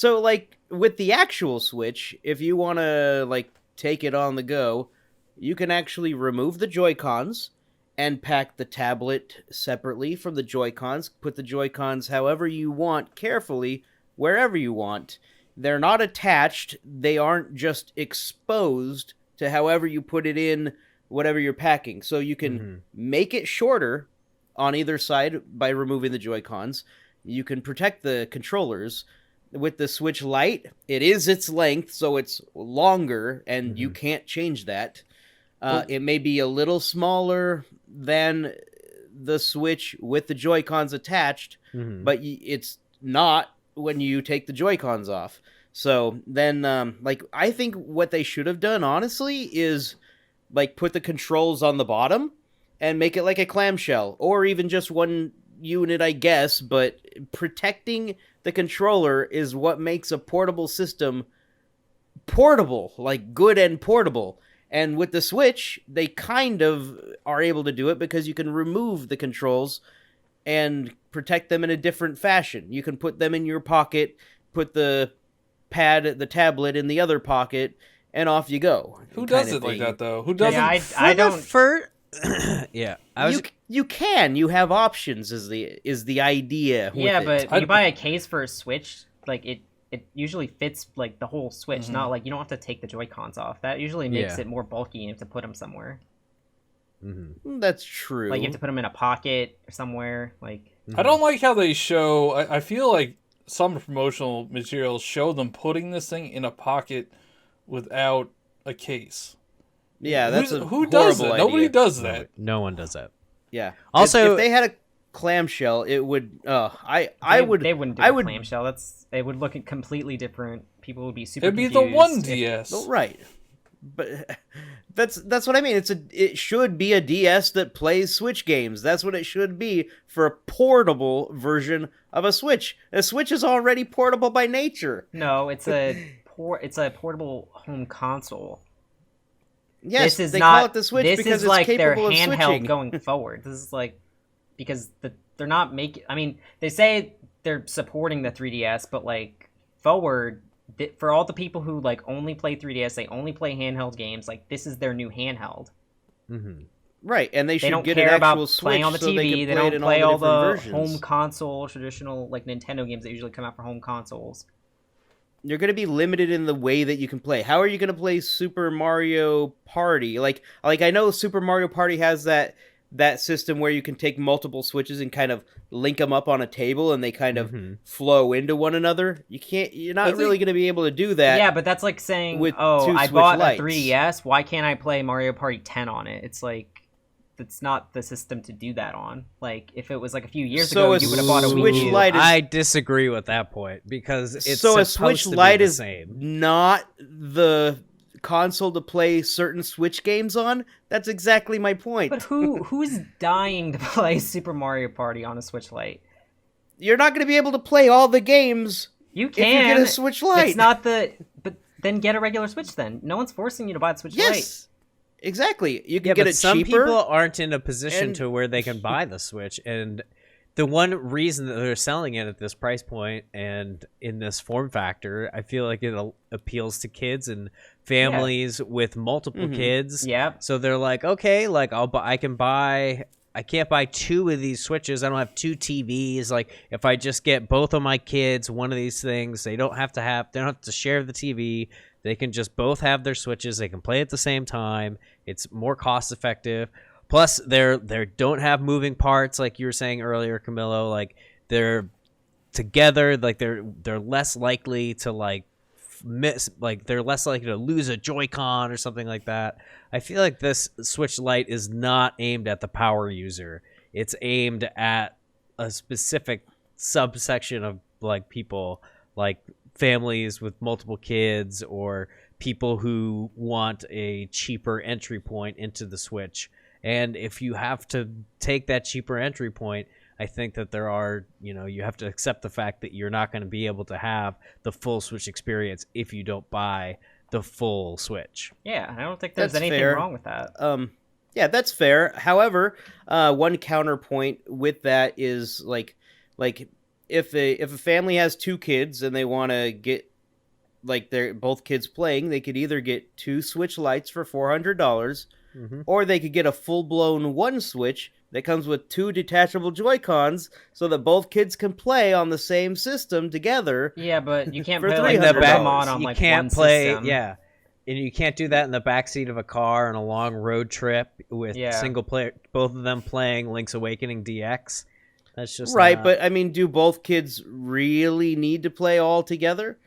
like with the actual Switch, if you want to like take it on the go, you can actually remove the Joy-Cons and pack the tablet separately from the Joy-Cons. Put the Joy-Cons however you want, carefully, wherever you want. They're not attached. They aren't just exposed to however you put it in, whatever you're packing. So you can make it shorter on either side by removing the Joy-Cons. You can protect the controllers. With the Switch Lite, it is its length, so it's longer, and you can't change that. It may be a little smaller than the Switch with the Joy-Cons attached, but it's not when you take the Joy-Cons off. So then, I think what they should have done, honestly, is like put the controls on the bottom and make it like a clamshell, or even just one unit, I guess, but protecting the controller is what makes a portable system portable, like good and portable. And with the Switch, they kind of are able to do it because you can remove the controls and protect them in a different fashion. You can put them in your pocket, put the tablet in the other pocket, and off you go. Who does it like that, though? Who doesn't? Yeah, I don't. Yeah, you can. You have options. Is the idea? Yeah, but you buy a case for a Switch, like it usually fits like the whole Switch. Not like you don't have to take the Joy-Cons off. That usually makes it more bulky, and you have to put them somewhere. That's true. Like you have to put them in a pocket or somewhere. Like I don't like how they show. I feel like some promotional materials show them putting this thing in a pocket without a case. Yeah, that's who does that? idea. Nobody does that. No one does that. Yeah. Also, if they had a clamshell, it would. They wouldn't do a clamshell. It would look completely different. People would be super. It'd be confused the 1DS. Well, right. But that's what I mean. It should be a DS that plays Switch games. That's what it should be for a portable version of a Switch. A Switch is already portable by nature. No, it's a portable home console. Yes, this is they not, call it the Switch because it's capable of switching. Their handheld going forward. This is like because they're not making. I mean, they say they're supporting the 3DS, but like forward. For all the people who like only play 3DS, they only play handheld games. Like this is their new handheld. Mm-hmm. Right, and they should don't get care an about actual Switch playing on the so TV. they don't can play all the versions. home console traditional like Nintendo games that usually come out for home consoles. You're going to be limited in the way that you can play. How are you going to play Super Mario Party? Like I know Super Mario Party has that system where you can take multiple Switches and kind of link them up on a table and they kind of flow into one another. You're not really going to be able to do that. Yeah, but that's like saying, I bought a 3DS, why can't I play Mario Party 10 on it? It's like, that's not the system to do that on. Like, if it was like a few years ago, you would have bought a Switch Wii U. Lite. I disagree with that point because it's so supposed a Switch to Lite be the is same. Not the console to play certain Switch games on. That's exactly my point. But who's dying to play Super Mario Party on a Switch Lite? You're not going to be able to play all the games. You can. If you get a Switch Lite. It's not but then get a regular Switch then. No one's forcing you to buy the Switch Lite. Exactly. You can get it some cheaper. People aren't in a position to where they can buy the Switch, and the one reason that they're selling it at this price point and in this form factor, I feel like it appeals to kids and families with multiple kids. Yeah. So they're like, okay, like I can't buy two of these Switches. I don't have two TVs. Like if I just get both of my kids one of these things, they don't have to share the TV. They can just both have their Switches. They can play at the same time. It's more cost effective. Plus, they don't have moving parts like you were saying earlier, Camilo. Like they're together. Like they're less likely to like miss. Like they're less likely to lose a Joy-Con or something like that. I feel like this Switch Lite is not aimed at the power user. It's aimed at a specific subsection of like people, like families with multiple kids or people who want a cheaper entry point into the Switch. And if you have to take that cheaper entry point, I think that you have to accept the fact that you're not going to be able to have the full Switch experience if you don't buy the full Switch. Yeah, I don't think there's anything wrong with that. Yeah, that's fair. However, one counterpoint with that is like if a family has two kids and they want to get like they're both kids playing, they could either get two Switch Lites for $400, or they could get a full-blown one Switch that comes with two detachable Joy-Cons so that both kids can play on the same system together. Yeah, but you can't for play like Pokemon on like one system. Yeah. And you can't do that in the backseat of a car on a long road trip with single player, both of them playing Link's Awakening DX. That's just right. But I mean, do both kids really need to play all together?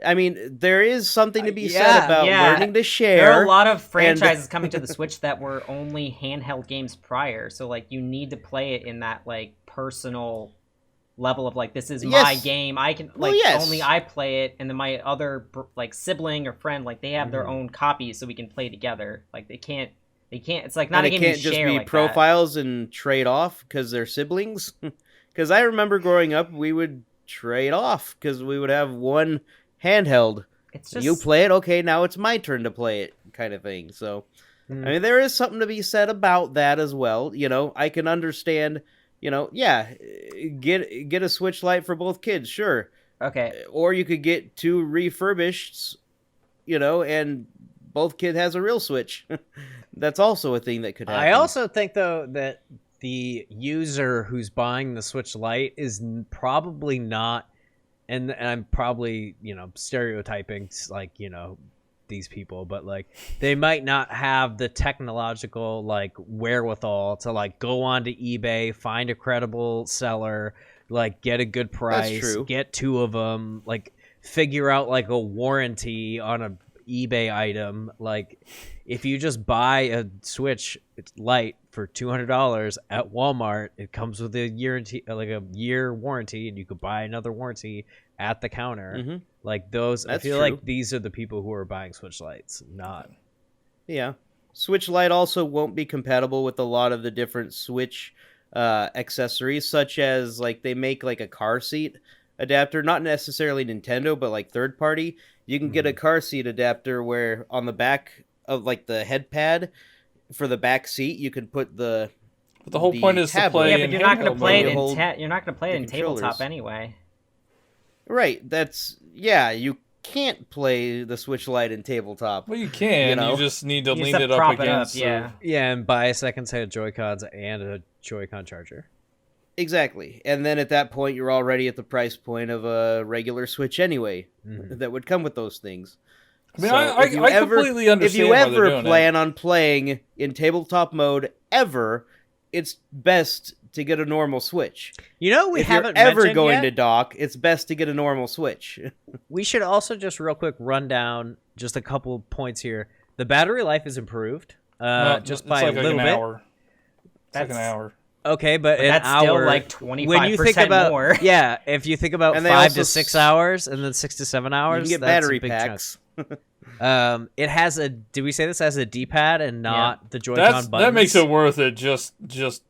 I mean, there is something to be said about learning to share. There are a lot of franchises coming to the Switch that were only handheld games prior. So like, you need to play it in that like personal level of like, this is my game. I can only I play it, and then my other like sibling or friend, like they have their own copies, so we can play together. Like they can't. It's like not a game you share. It can't just be like profiles and trade off because they're siblings. Because I remember growing up, we would trade off because we would have one handheld. It's just... You play it, okay, now it's my turn to play it, kind of thing. So, I mean, there is something to be said about that as well. You know, I can understand. You know, get a Switch Lite for both kids, sure. Okay. Or you could get two refurbished, and both kid has a real Switch. That's also a thing that could happen. I also think, though, that the user who's buying the Switch Lite is probably not, and I'm probably, stereotyping, like, these people, but like they might not have the technological like wherewithal to like go onto eBay, find a credible seller, like get a good price, get two of them, like figure out like a warranty on a eBay item. Like, if you just buy a Switch Lite for $200 at Walmart, it comes with a year warranty, and you could buy another warranty at the counter. Mm-hmm. Like those, That's I feel true. like these are the people who are buying Switch Lites, not. Yeah. Switch Lite also won't be compatible with a lot of the different Switch accessories, such as like they make like a car seat adapter, not necessarily Nintendo, but like third party. You can get a car seat adapter where on the back of like the head pad for the back seat, you can put the. But the whole point is to tablet. play. Yeah, but you're not going to play it mode. you're not going to play it in tabletop controllers. anyway. Right. You can't play the Switch Lite in tabletop. Well, you can. You know? You just need to You just lean have it to up prop it up, against. yeah. Yeah, and buy a second set of Joy-Cons and a Joy-Con charger. Exactly. And then at that point, you're already at the price point of a regular Switch anyway that would come with those things. I mean, So I if you completely understand If you why they're ever doing plan on playing in tabletop mode ever, it's best to get a normal Switch. You know, we If you're haven't ever mentioned going yet, to dock, it's best to get a normal Switch. we should also just real quick run down just a couple points here. The battery life is improved No, just it's by like a little an bit. hour. It's like an That's- hour. Okay, but an that's hour, still like 25% more. Yeah, if you think about And they 5 also to 6 hours and then 6 to 7 You hours, can get that's battery a big packs. chunk. It has a. Did we say this has a D-pad and not the Joy-Con That buttons? makes it worth it just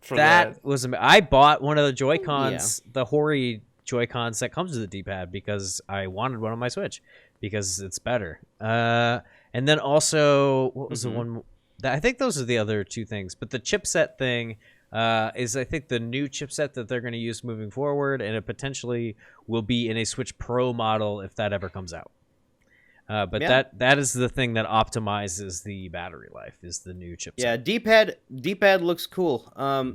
for that. That was. I bought one of the Joy-Cons, the Hori Joy-Cons that comes with the D-pad because I wanted one on my Switch because it's better. And then also, what was the one? I think those are the other two things. But the chipset thing is, I think, the new chipset that they're going to use moving forward, and it potentially will be in a Switch Pro model if that ever comes out. But that is the thing that optimizes the battery life is the new chipset. Yeah, D-pad looks cool.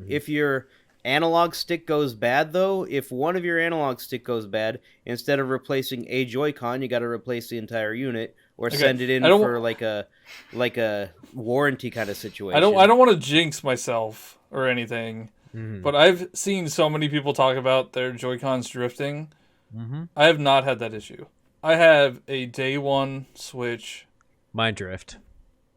If your analog stick goes bad, though, if one of your analog stick goes bad, instead of replacing a Joy-Con, you got to replace the entire unit or send it in for like a warranty kind of situation. I don't want to jinx myself or anything, but I've seen so many people talk about their Joy-Cons drifting. I have not had that issue. I have a day one Switch. Mine drift.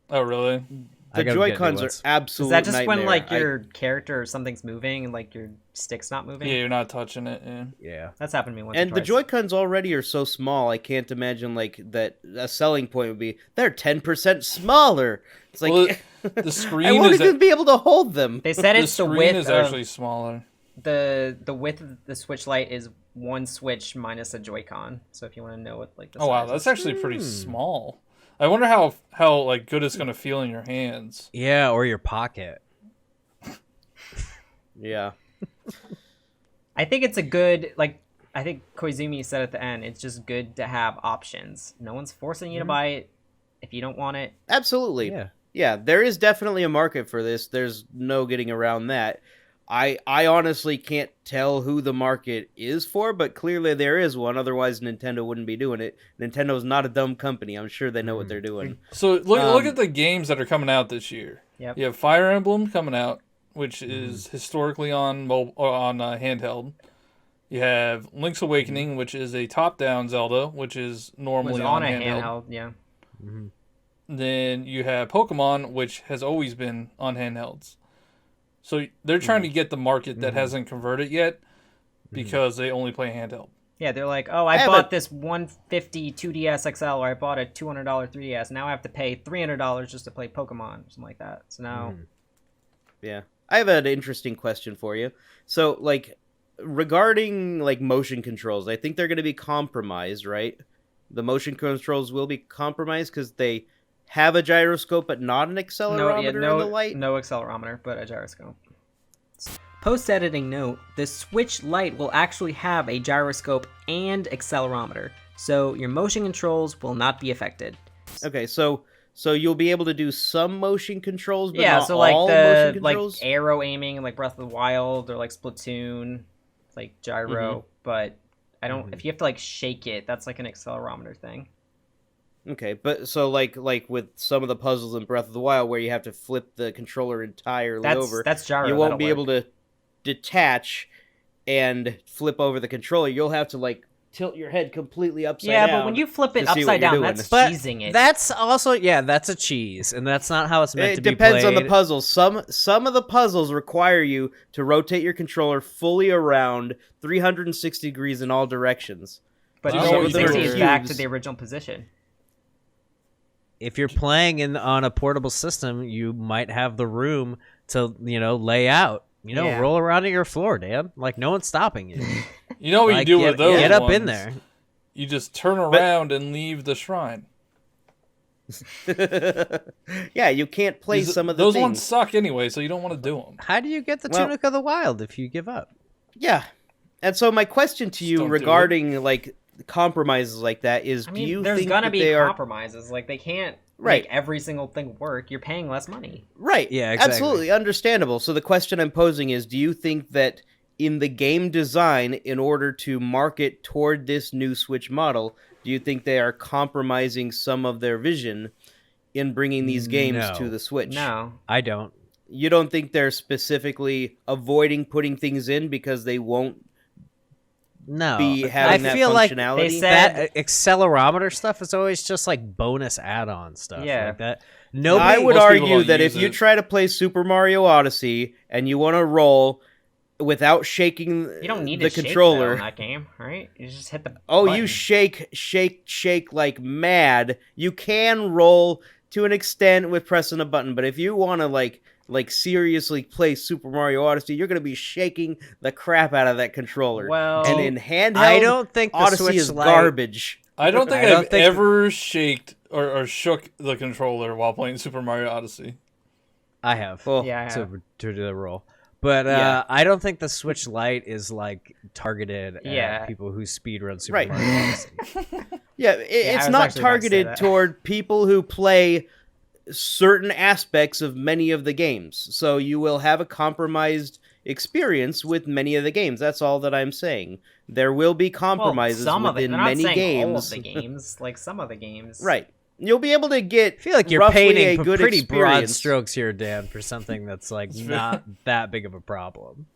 Oh, really? The Joy-Cons are absolute Is that just nightmare. when like your character or something's moving and like your stick's not moving? Yeah, you're not touching it. Yeah. That's happened to me once. And or the twice. Joy-Cons already are so small, I can't imagine like that a selling point would be they're 10% smaller. It's like Well, the screen I won't is even be able to hold them. They said the it's the screen width is of actually smaller. the width of the Switch Lite is one Switch minus a Joy-Con. So if you want to know what like the Oh wow, size that's is. actually pretty small. I wonder how like good it's gonna feel in your hands. Yeah, or your pocket. Yeah. I think it's a good I think Koizumi said at the end, it's just good to have options. No one's forcing you to buy it if you don't want it. Absolutely. Yeah. Yeah, there is definitely a market for this. There's no getting around that. I honestly can't tell who the market is for, but clearly there is one. Otherwise, Nintendo wouldn't be doing it. Nintendo's not a dumb company. I'm sure they know what they're doing. So look at the games that are coming out this year. Yep. You have Fire Emblem coming out, which is historically on handheld. You have Link's Awakening, which is a top-down Zelda, which is It was normally on a handheld. handheld, yeah. Then you have Pokemon, which has always been on handhelds. So they're trying to get the market that hasn't converted yet because they only play handheld. Yeah, they're like, oh, I bought this 150 2DS XL, or I bought a $200 3DS. Now I have to pay $300 just to play Pokemon, or something like that. So now, Yeah. I have an interesting question for you. So, like, regarding, like, motion controls, I think they're going to be compromised, right? The motion controls will be compromised because they have a gyroscope but not an accelerometer in the Lite? no accelerometer, but a gyroscope. Post-editing note, the Switch Lite will actually have a gyroscope and accelerometer, so your motion controls will not be affected. Okay, so you'll be able to do some motion controls, but Yeah, not so like all the motion like controls? arrow aiming and like Breath of the Wild or like Splatoon, like gyro, but I don't. If you have to like shake it, that's like an accelerometer thing. Okay, but so like with some of the puzzles in Breath of the Wild where you have to flip the controller entirely over, That's gyro. you won't that'll be work. able to detach and flip over the controller. You'll have to like tilt your head completely upside down. Yeah, but when you flip it upside down, that's cheesing it. That's also that's a cheese, and that's not how it's meant to be played. It depends on the puzzles. Some of the puzzles require you to rotate your controller fully around 360 degrees in all directions. But 360 is back to the original position. If you're playing on a portable system, you might have the room to lay out. Roll around on your floor, Dan. Like, no one's stopping you. You know what you do with those Get up ones? in there. You just turn around and leave the shrine. Yeah, you can't play some of those ones suck anyway, so you don't want to do them. How do you get the Tunic of the Wild if you give up? Yeah. And so my question to you regarding, like, compromises like that is, do you there's think gonna that be they compromises. Like, they can't make every single thing work. You're paying less money. Right. Yeah, exactly. Absolutely understandable. So the question I'm posing is, do you think that in the game design, in order to market toward this new Switch model, do you think they are compromising some of their vision in bringing these games to the Switch? No. I don't. You don't think they're specifically avoiding putting things in because they won't be having that functionality? Like they said that accelerometer stuff is always just like bonus add-on stuff like that. I would argue that if you try to play Super Mario Odyssey and you want to roll without shaking you don't need the to controller shake in that game, right? You just hit the button. You shake like mad. You can roll to an extent with pressing a button, but if you want to like seriously play Super Mario Odyssey, you're going to be shaking the crap out of that controller. Well, and in handheld, I don't think Odyssey Switch is Lite... garbage. I don't think I've ever shaked or shook the controller while playing Super Mario Odyssey. I have. Well, yeah, to do the roll. But I don't think the Switch Lite is like targeted at people who speedrun Super Mario Odyssey. It's not targeted toward people who play certain aspects of many of the games. So you will have a compromised experience with many of the games. That's all that I'm saying. There will be compromises within many games. All of the games, like some of the games. Right. You'll be able to get. I feel like you're painting a good pretty experience. Broad strokes here, Dan, for something that's like not that big of a problem.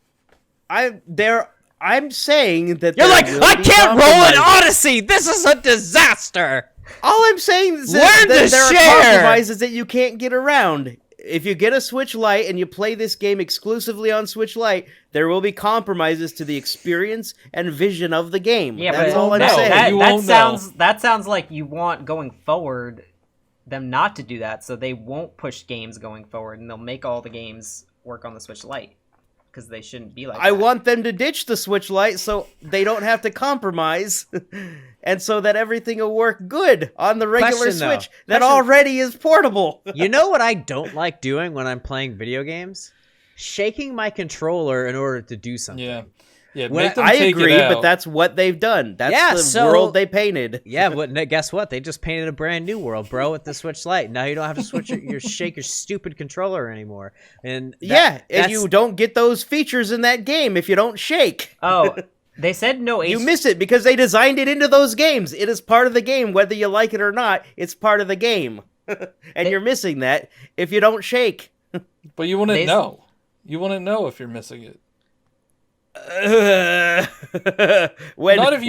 I'm saying that you're like, I can't roll an Odyssey. This is a disaster. All I'm saying is that there are compromises that you can't get around. If you get a Switch Lite and you play this game exclusively on Switch Lite, there will be compromises to the experience and vision of the game. Yeah, that's but all I'm saying. That sounds like you want going forward them not to do that, so they won't push games going forward, and they'll make all the games work on the Switch Lite. Because they shouldn't be like that. I want them to ditch the Switch Lite so they don't have to compromise, and so that everything will work good on the regular Switch that already is portable. You know what I don't like doing when I'm playing video games? Shaking my controller in order to do something. Yeah, I agree, but that's what they've done. That's the world they painted. Yeah, but guess what? They just painted a brand new world, bro, with the Switch Lite. Now you don't have to shake your stupid controller anymore. And and you don't get those features in that game if you don't shake. Oh, they said no. You miss it because they designed it into those games. It is part of the game, whether you like it or not. It's part of the game, and you're missing that if you don't shake. But you wouldn't know. You wouldn't know if you're missing it. Not if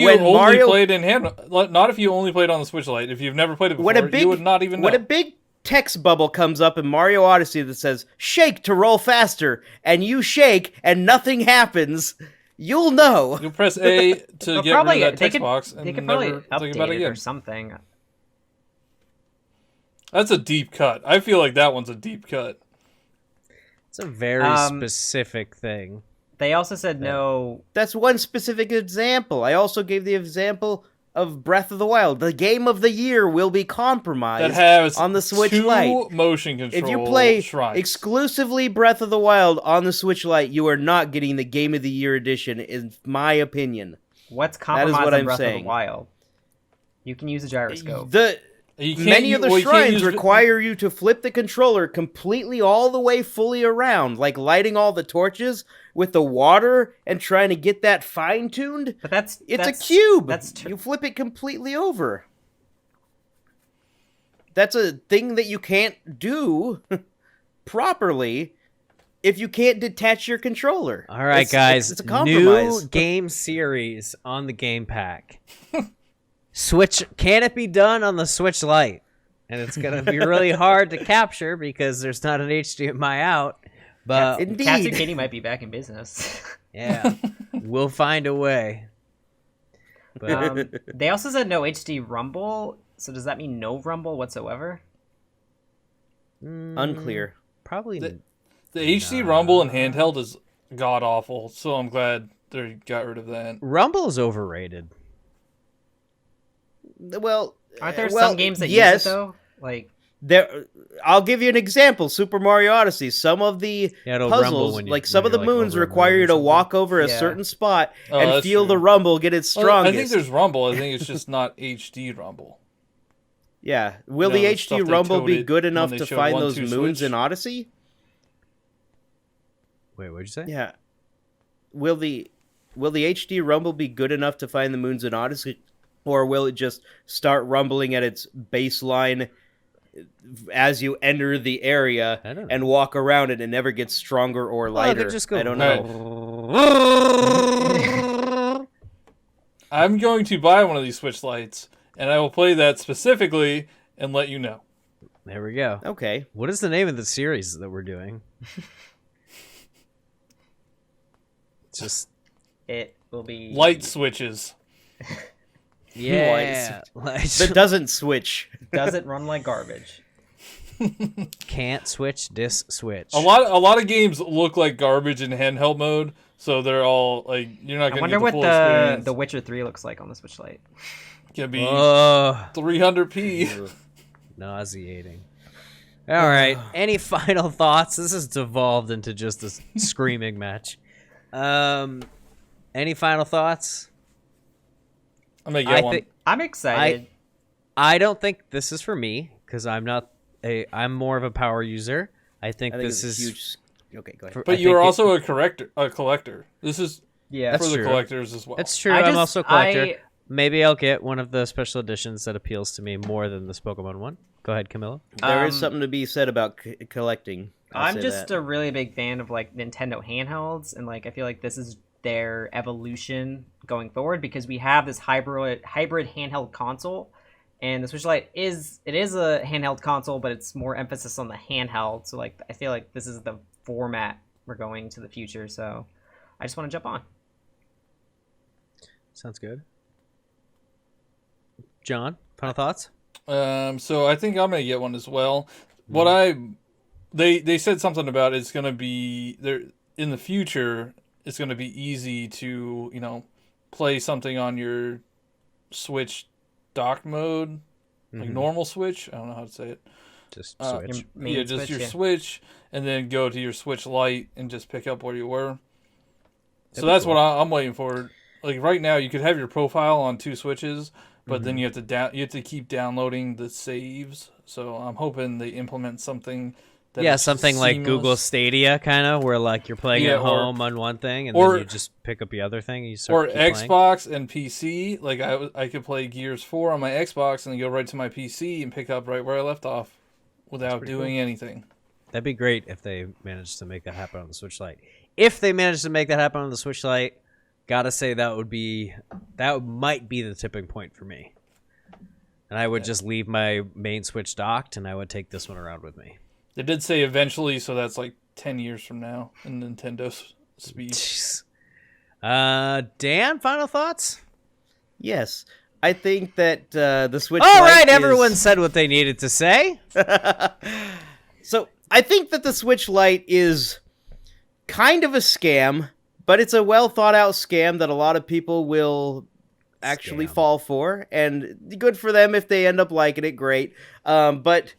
you only played on the Switch Lite. If you've never played it before, you would not even know. When a big text bubble comes up in Mario Odyssey that says "shake to roll faster," and you shake and nothing happens, you'll know. You'll press A to get rid of that text box and never think about it again. Or something. That's a deep cut. I feel like that one's a deep cut. It's a very specific thing. They also said no. That's one specific example. I also gave the example of Breath of the Wild. The game of the year will be compromised on the Switch Lite. Motion control. If you play exclusively Breath of the Wild on the Switch Lite, you are not getting the Game of the Year edition, in my opinion. What's compromised on Breath of the Wild? You can use a gyroscope. Many of the shrines require you to flip the controller completely all the way fully around, like lighting all the torches with the water and trying to get that fine-tuned. But it's a cube. You flip it completely over. That's a thing that you can't do properly if you can't detach your controller. All right, guys. It's a compromise. New game series on the Game Pack. Switch. Can it be done on the Switch Lite? And it's going to be really hard to capture because there's not an HDMI out. But Indeed. Katsu Kitty might be back in business. yeah, we'll find a way. But They also said no HD Rumble. So does that mean no Rumble whatsoever? Unclear. Probably. The HD Rumble and handheld is god awful, so I'm glad they got rid of that. Rumble is overrated. Well, Aren't there some games that use it though? Like I'll give you an example. Super Mario Odyssey. Some of the it'll rumble puzzles, when you- like some when of the you're, like, moons, over a require moon or you to something. walk over a Yeah. certain spot Oh, and that's feel true. the rumble get its Well, strongest. I think there's Rumble. I think it's just not HD Rumble. Yeah. Will You know, the the stuff HD they Rumble be coded good when enough they to showed find 1, those 2 moons Switch? in Odyssey? Wait, what'd you say? Yeah. Will the HD Rumble be good enough to find the moons in Odyssey, or will it just start rumbling at its baseline as you enter the area I don't know. and walk around it and never gets stronger or Well, it lighter? could just go I don't Right. know. I'm going to buy one of these Switch Lites, and I will play that specifically and let you know. There we go. Okay. What is the name of the series that we're doing? Just it will be Light switches. yeah, like, That doesn't switch. doesn't run like garbage. can't switch, disc switch. A lot of games look like garbage in handheld mode, so they're all like you're not I going to wonder get the what full the experience. The Witcher 3 looks like on the Switch Lite. Gonna be 300p. Nauseating. All right. Any final thoughts? This has devolved into just a screaming match. Any final thoughts? I'm gonna get one. I'm excited. I don't think this is for me because I'm I'm more of a power user. I think I think this it's is a huge. Okay, go ahead. But you are also a collector. This is Yeah, That's for the true. collectors as well. That's true. I I'm just- also a collector. Maybe I'll get one of the special editions that appeals to me more than this Pokemon one. Go ahead, Camilla. There is something to be said about collecting. I'm just a really big fan of like Nintendo handhelds, and like I feel like this is their evolution going forward because we have this hybrid handheld console, and the Switch Lite is a handheld console, but it's more emphasis on the handheld. So like I feel like this is the format we're going to the future. So I just want to jump on. Sounds good. John, final thoughts? So I think I'm gonna get one as well. What they said something about it's gonna be there in the future. It's gonna be easy to play something on your Switch dock mode, like normal Switch. I don't know how to say it. Just Uh, switch. Main Just Switch, your yeah. Switch, and then go to your Switch Lite and just pick up where you were. So That'd be that's cool. what I'm waiting for. Like right now, you could have your profile on 2 Switches, but then you have to keep downloading the saves. So I'm hoping they implement something. That Yeah, is something like seamless. Google Stadia, kind of, where like you're playing Yeah, at home on one thing, and then or- you just pick up the other thing. And you Or start keep playing. Xbox and PC. Like I could play Gears 4 on my Xbox and then go right to my PC and pick up right where I left off without pretty doing anything. That'd be great if they managed to make that happen on the Switch Lite. If they managed to make that happen on the Switch Lite, gotta say that might be the tipping point for me. And I would just leave my main Switch docked, and I would take this one around with me. They did say eventually, so that's like 10 years from now in Nintendo's speed. Jeez. Dan, final thoughts? Yes, I think that the Switch. All Lite right, is- everyone said what they needed to say. So I think that the Switch Lite is kind of a scam, but it's a well thought out scam that a lot of people will actually Scam. fall for, and good for them if they end up liking it. Great, but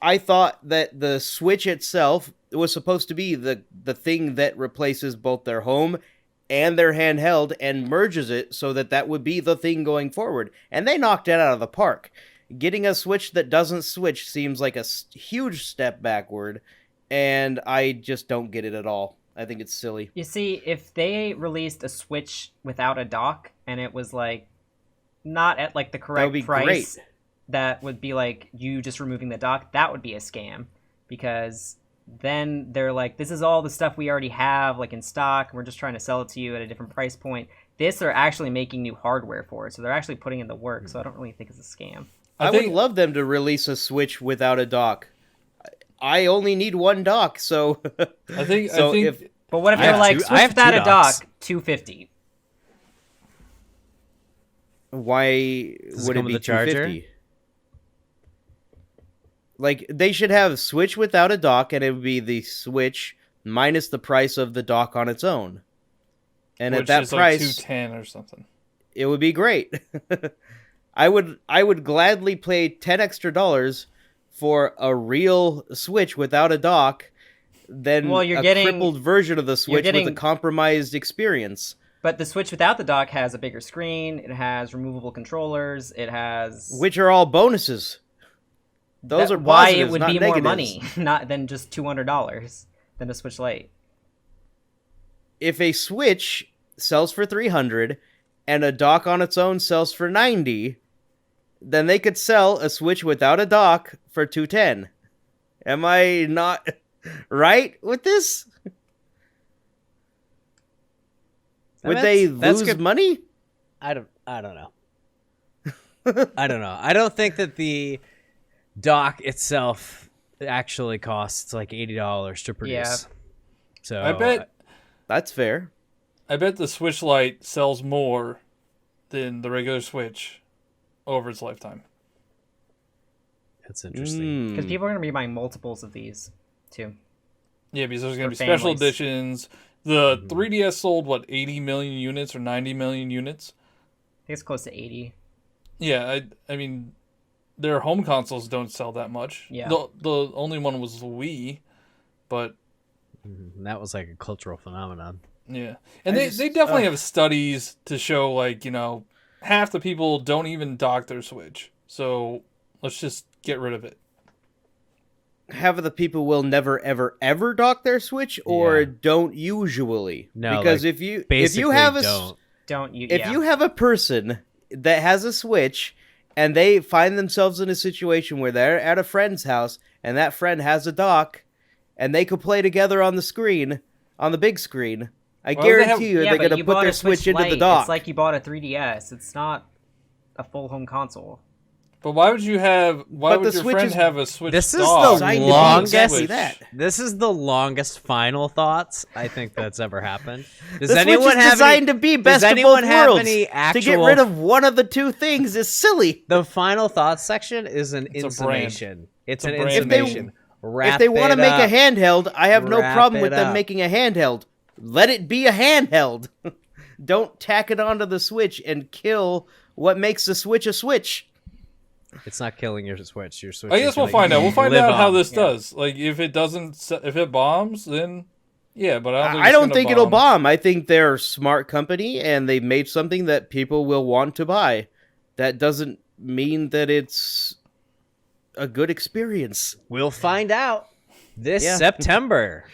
I thought that the Switch itself was supposed to be the thing that replaces both their home and their handheld and merges it so that would be the thing going forward. And they knocked it out of the park. Getting a Switch that doesn't switch seems like a huge step backward, and I just don't get it at all. I think it's silly. You see, if they released a Switch without a dock and it was like not at like the correct be price, great. that would be like you just removing the dock, that would be a scam because then they're like, this is all the stuff we already have like in stock, and we're just trying to sell it to you at a different price point. This, they're actually making new hardware for it, so they're actually putting in the work. So I don't really think it's a scam. I would love them to release a Switch without a dock. I only need one dock, so I think. But what if they're like, Switch without a dock, $250? Why would it be $250? Like, they should have Switch without a dock, and it would be the Switch minus the price of the dock on its own. And which at that is price, like $210 or something. It would be great. I would gladly pay $10 extra for a real Switch without a dock than crippled version of the Switch with a compromised experience. But the Switch without the dock has a bigger screen. It has removable controllers. It has, which are all bonuses. Those are why positives, it would not be negatives. more money, not than just $200 than a Switch Lite. If a Switch sells for $300 and a dock on its own sells for $90, then they could sell a Switch without a dock for $210. Am I not right with this? Would they lose money? I don't know. I don't know. I don't think that the dock itself actually costs like $80 to produce. Yeah. So I bet that's fair. I bet the Switch Lite sells more than the regular Switch over its lifetime. That's interesting. Because people are going to be buying multiples of these, too. Yeah, because there's going to be special editions. The 3DS sold, 80 million units or 90 million units? I think it's close to 80. Yeah, I mean, their home consoles don't sell that much. Yeah. The only one was the Wii, but... that was like a cultural phenomenon. Yeah. And they definitely have studies to show, like, you know, half the people don't even dock their Switch. So let's just get rid of it. Half of the people will never, ever, ever dock their Switch, or don't usually. No, because like, if you have you have a person that has a Switch and they find themselves in a situation where they're at a friend's house and that friend has a dock and they could play together on the screen, on the big screen, I guarantee you they're going to put their Switch into the dock. It's like you bought a 3DS. It's not a full home console. But why would you have? Why would your friend have a Switch? This is dock? the longest. This is the longest final thoughts I think that's ever happened. Does the anyone Switch is have designed to be best of both worlds? To get rid of one of the two things is silly. The final thoughts section is an insinuation. It's an insinuation. If they want to make a handheld, I have no problem with them making a handheld. Let it be a handheld. Don't tack it onto the Switch and kill what makes the Switch a Switch. It's not killing your Switch. Your Switch. I guess we'll find out. We'll find out how this does. Like, if it doesn't, if it bombs, then yeah. But I don't think it'll bomb. I think they're a smart company and they made something that people will want to buy. That doesn't mean that it's a good experience. We'll find out this September.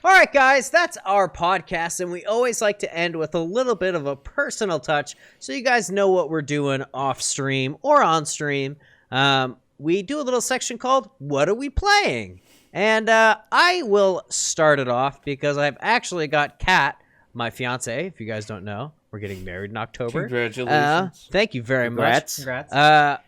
All right, guys, that's our podcast, and we always like to end with a little bit of a personal touch so you guys know what we're doing off stream or on stream. We do a little section called What Are We Playing? And I will start it off because I've actually got Kat, my fiance, if you guys don't know. We're getting married in October. Congratulations. Thank you very much. Congrats.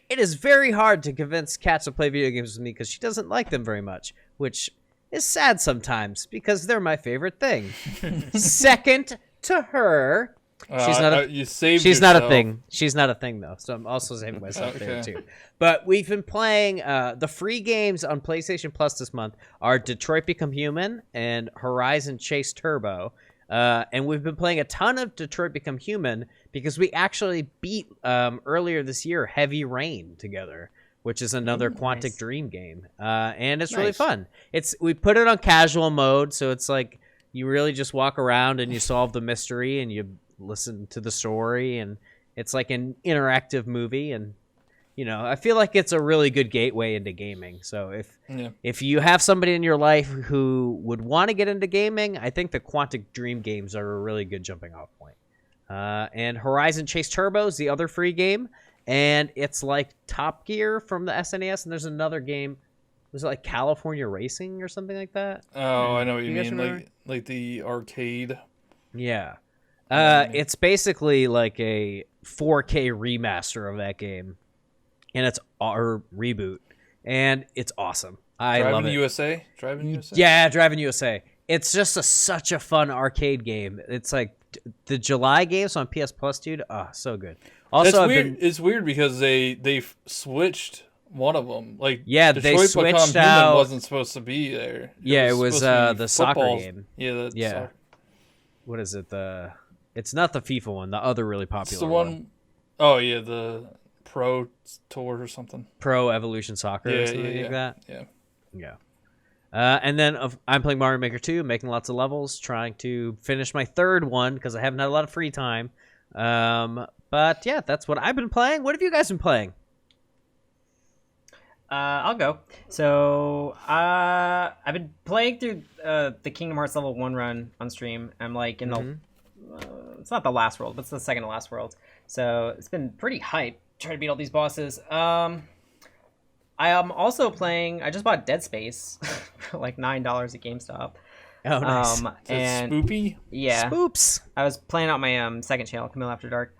It is very hard to convince Kat to play video games with me because she doesn't like them very much, which is sad sometimes because they're my favorite thing. Second to her, she's not a thing. She's not a thing though, so I'm also saving myself there too. But we've been playing the free games on PlayStation Plus this month are Detroit Become Human and Horizon Chase Turbo. And we've been playing a ton of Detroit Become Human because we actually beat earlier this year Heavy Rain together, which is another Quantic Dream game. And it's really fun. We put it on casual mode, so it's like you really just walk around and you solve the mystery and you listen to the story, and it's like an interactive movie. And you know, I feel like it's a really good gateway into gaming. So if you have somebody in your life who would want to get into gaming, I think the Quantic Dream games are a really good jumping off point. And Horizon Chase Turbo is the other free game. And it's like Top Gear from the SNES, and there's another game. Was it like California Racing or something like that? Oh, I know what you guys mean. remember? Like the arcade. Yeah. It's basically like a 4K remaster of that game, and it's our reboot, and it's awesome. I love it. Driving USA. Yeah, Driving USA. It's just such a fun arcade game. It's like the July games on PS Plus, dude. Oh, so good. Also, It's weird because they switched one of them. Like they Detroit switched Become Human out. wasn't supposed to be there. It was supposed to be the soccer football. game. Yeah, soccer. What is it? It's not the FIFA one. The other really popular It's the one. Oh yeah, the Pro Tour or something. Pro Evolution Soccer or something like that. Yeah. And then I'm playing Mario Maker 2, making lots of levels, trying to finish my third one because I haven't had a lot of free time. But yeah, that's what I've been playing. What have you guys been playing? I'll go. So I've been playing through the Kingdom Hearts level 1 run on stream. I'm like in the it's not the last world, but it's the second to last world. So it's been pretty hype trying to beat all these bosses. I am also playing. I just bought Dead Space for like $9 at GameStop. Oh, nice. And Spoopy? Yeah. Spoops. I was playing out my second channel, Camille After Dark.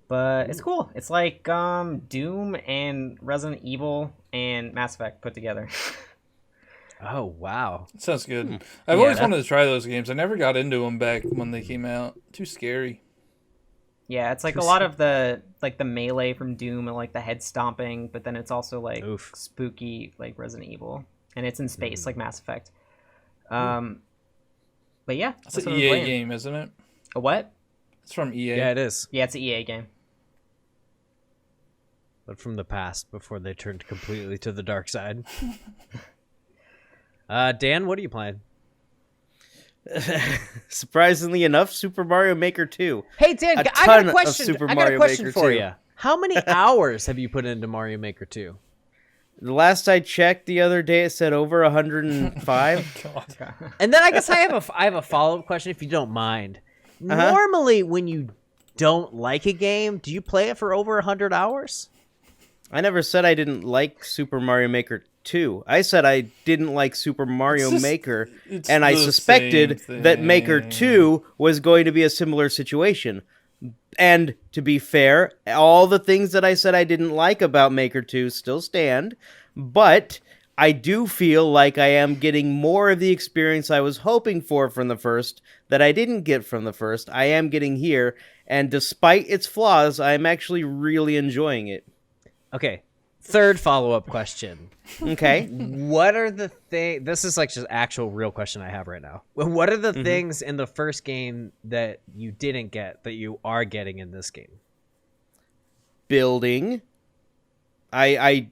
But it's cool. It's like Doom and Resident Evil and Mass Effect put together. Oh, wow. Sounds good. I've always wanted to try those games. I never got into them back when they came out. Too scary. Yeah, it's like a lot of the melee from Doom and like the head stomping, but then it's also like spooky like Resident Evil, and it's in space like Mass Effect. But yeah, it's an EA game, isn't it? A what? It's from EA. Yeah, it is. Yeah, it's an EA game. But from the past, before they turned completely to the dark side. Dan, what are you playing? Surprisingly enough, Super Mario Maker 2. Hey, Dan, I got a question for you. How many hours have you put into Mario Maker 2? The last I checked the other day, it said over 105. God. And then I guess I have a follow-up question, if you don't mind. Normally, when you don't like a game, do you play it for over 100 hours? I never said I didn't like Super Mario Maker 2. I said I didn't like Super Mario Maker, and I suspected that Maker 2 was going to be a similar situation. And to be fair, all the things that I said I didn't like about Maker 2 still stand, but I do feel like I am getting more of the experience I was hoping for from the first that I didn't get from the first. I am getting here, and despite its flaws, I'm actually really enjoying it. Okay, third follow-up question. Okay. What are the things... This is like just actual real question I have right now. What are the things in the first game that you didn't get that you are getting in this game? Building. I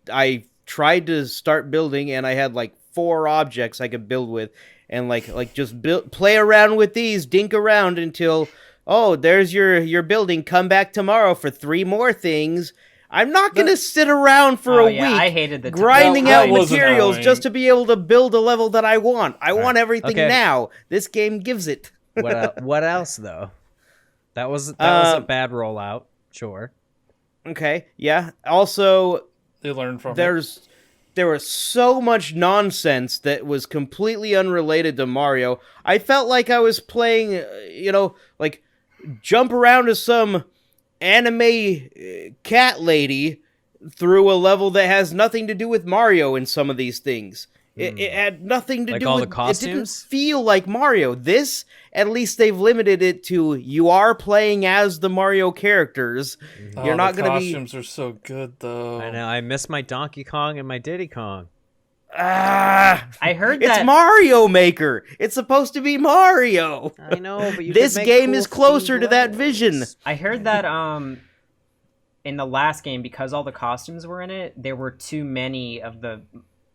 tried to start building, and I had like 4 objects I could build with, and like just play around with these, dink around until, oh, there's your building. Come back tomorrow for 3 more things. I'm not going to sit around for a week I hated the grinding out materials just to be able to build a level that I want. I want everything now. This game gives it. What else, though? That was a bad rollout. Sure. Okay, yeah. Also, they learned from there was so much nonsense that was completely unrelated to Mario. I felt like I was playing, like jump around to some anime cat lady through a level that has nothing to do with Mario in some of these things. It had nothing to do with... the costumes? It didn't feel like Mario. This, at least they've limited it to, you are playing as the Mario characters. You're not going to be... The costumes are so good, though. I know, I miss my Donkey Kong and my Diddy Kong. I heard that... It's Mario Maker! It's supposed to be Mario! I know, but this game is closer to that vision. I heard that in the last game, because all the costumes were in it, there were too many of the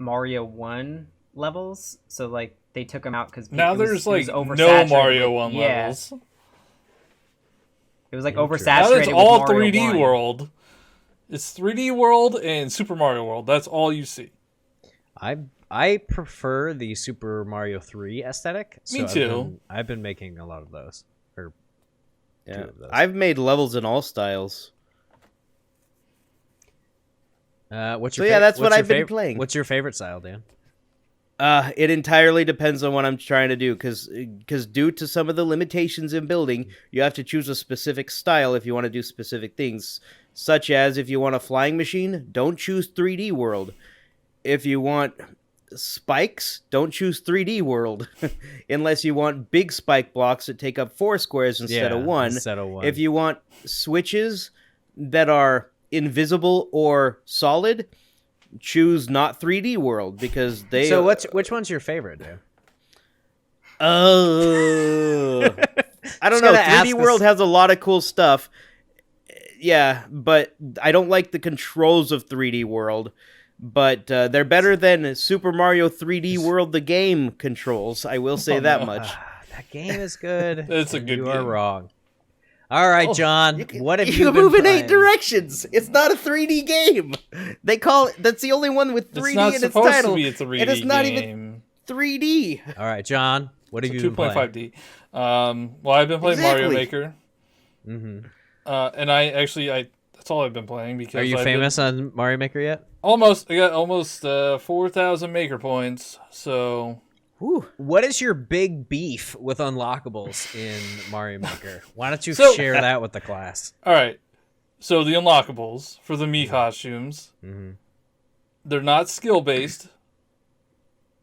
Mario 1 levels, so like they took them out because now there's like no Mario 1 levels. It was like oversaturated. Now there's all with Mario 3D 1. World. It's 3D World and Super Mario World. That's all you see. I prefer the Super Mario 3 aesthetic. Me too. I've been making a lot of those. Yeah, I've made levels in all styles. That's what I've been playing. What's your favorite style, Dan? It entirely depends on what I'm trying to do, because due to some of the limitations in building, you have to choose a specific style if you want to do specific things, such as if you want a flying machine, don't choose 3D World. If you want spikes, don't choose 3D World, unless you want big spike blocks that take up 4 squares instead of 1. If you want switches that are invisible or solid, choose not 3D World, because they... So which one's your favorite, dude? I don't know. 3D World has a lot of cool stuff. Yeah, but I don't like the controls of 3D World. But they're better than Super Mario 3D World, the game controls. I will say that much. That game is good. It's a good game. You are wrong. All right, John. What have you can been move in playing? 8 directions. It's not a 3D game. They call it. That's the only one with 3D in its title. It's not supposed to be a 3D and it's not game. even 3D. All right, John. What have you been playing? 2.5D. Well, I've been playing Mario Maker. Mm-hmm. And that's all I've been playing because. Are you famous on Mario Maker yet? Almost. I got almost 4,000 Maker points. So. Whew. What is your big beef with unlockables in Mario Maker? Why don't you share that with the class? All right. So the unlockables for the Mii costumes, they're not skill based.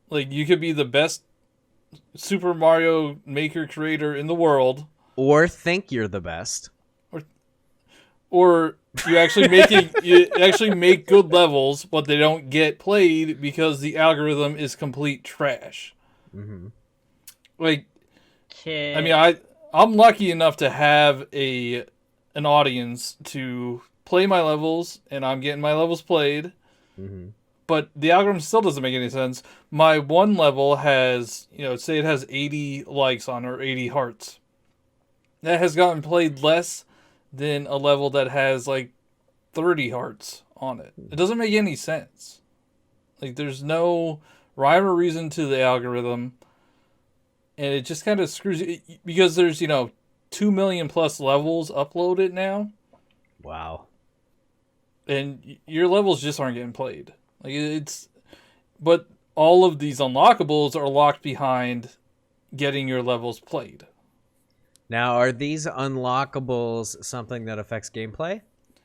Like, you could be the best Super Mario Maker creator in the world, or think you're the best, or you actually make good levels, but they don't get played because the algorithm is complete trash. Like, I mean, I'm lucky enough to have an audience to play my levels, and I'm getting my levels played. But the algorithm still doesn't make any sense. My one level has, say it has 80 likes on it, or 80 hearts. That has gotten played less than a level that has like 30 hearts on it. It doesn't make any sense. Like, there's no rhyme or reason to the algorithm, and it just kind of screws you, because there's 2 million plus levels uploaded now. Wow. And your levels just aren't getting played. But all of these unlockables are locked behind getting your levels played. Now, are these unlockables something that affects gameplay?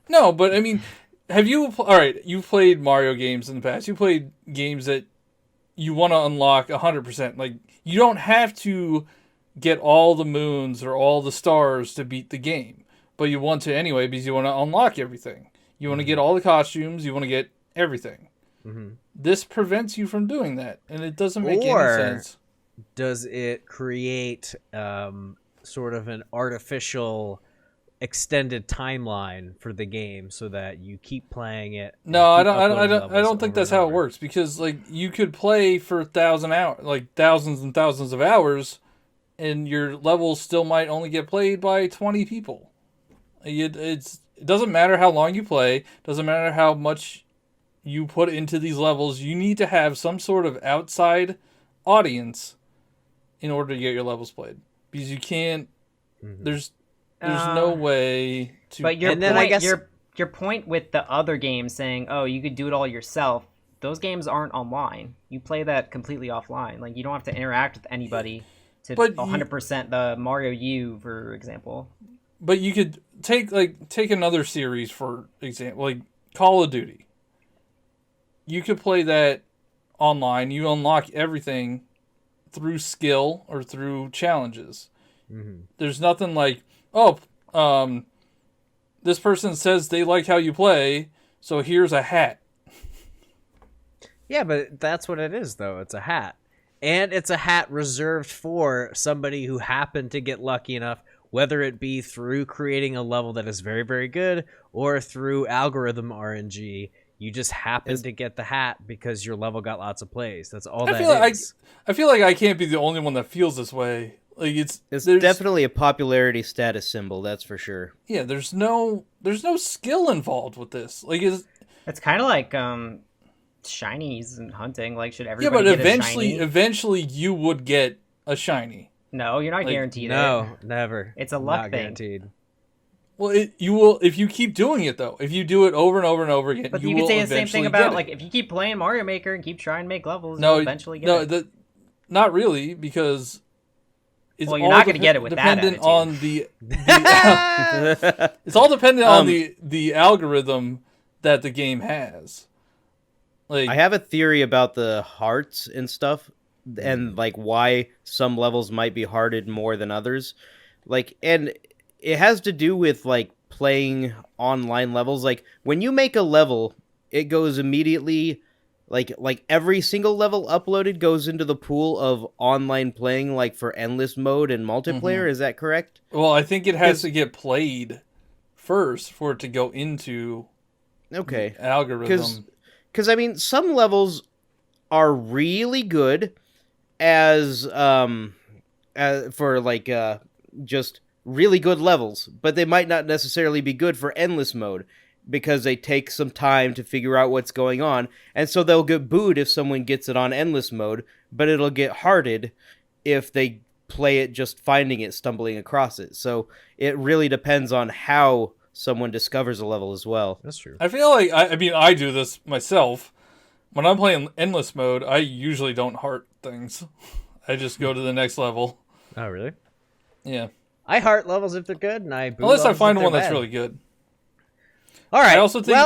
No, but I mean, you've played Mario games in the past. You played games that you want to unlock 100%. Like, you don't have to get all the moons or all the stars to beat the game, but you want to anyway because you want to unlock everything. You want to get all the costumes. You want to get everything. This prevents you from doing that, and it doesn't make any sense. Does it create sort of an artificial extended timeline for the game so that you keep playing it? No, I don't think that's how it works, because like, you could play for 1,000 hours, like thousands and thousands of hours, and your levels still might only get played by 20 people. It doesn't matter how long you play, doesn't matter how much you put into these levels. You need to have some sort of outside audience in order to get your levels played, because you can't. There's no way to. But your point with the other games saying, "Oh, you could do it all yourself." Those games aren't online. You play that completely offline. Like, you don't have to interact with anybody to 100% the Mario U, for example. But you could take another series, for example, like Call of Duty. You could play that online. You unlock everything through skill or through challenges. There's nothing like, this person says they like how you play, so here's a hat. Yeah, but that's what it is, though. It's a hat. And it's a hat reserved for somebody who happened to get lucky enough, whether it be through creating a level that is very, very good or through algorithm RNG. You just happen to get the hat because your level got lots of plays. That's all that is. I feel like I can't be the only one that feels this way. Like, it's definitely a popularity status symbol, that's for sure. Yeah, there's no skill involved with this. Like, it's kind of like shinies and hunting. Like, should everybody but get a shiny? eventually you would get a shiny. No, you're not guaranteed. No, never. It's a luck thing. Guaranteed. Well, you will if you keep doing it though. If you do it over and over and over again, but you could will say the same thing eventually about if you keep playing Mario Maker and keep trying to make levels, no, you'll eventually get it. Not really, because it's you're not going to get it with that dependent attitude. on it's all dependent on the algorithm that the game has. Like, I have a theory about the hearts and stuff, and like why some levels might be hearted more than others. Like, and it has to do with like playing online levels. Like when you make a level, it goes immediately, like every single level uploaded goes into the pool of online playing, like for endless mode and multiplayer. Is that correct? Well, I think it has to get played first for it to go into the algorithm. Because I mean, some levels are really good as for like just really good levels, but they might not necessarily be good for endless mode because they take some time to figure out what's going on, and so they'll get booed if someone gets it on endless mode, but it'll get hearted if they play it just finding it, stumbling across it. So it really depends on how someone discovers a level as well. That's true. I feel like, I mean, I do this myself. When I'm playing endless mode, I usually don't heart things. I just go to the next level. Oh, really? Yeah. I heart levels if they're good, and I boo unless I levels find if one they're that's bad. really good. All right. I also think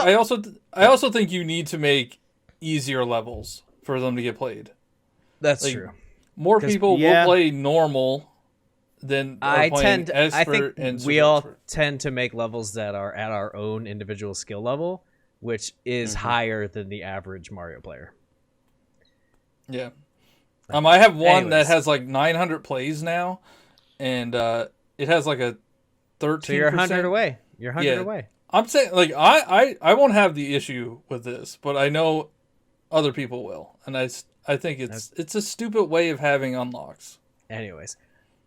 I also think you need to make easier levels for them to get played. That's true. More people will play normal than playing expert. I think and we all expert. tend to make levels that are at our own individual skill level, which is higher than the average Mario player. Yeah. I have one Anyways. that has like 900 plays now, and it has like a 13%. So you're 100 away. You're 100 away. I'm saying, like, I won't have the issue with this, but I know other people will, and I think it's a stupid way of having unlocks. Anyways,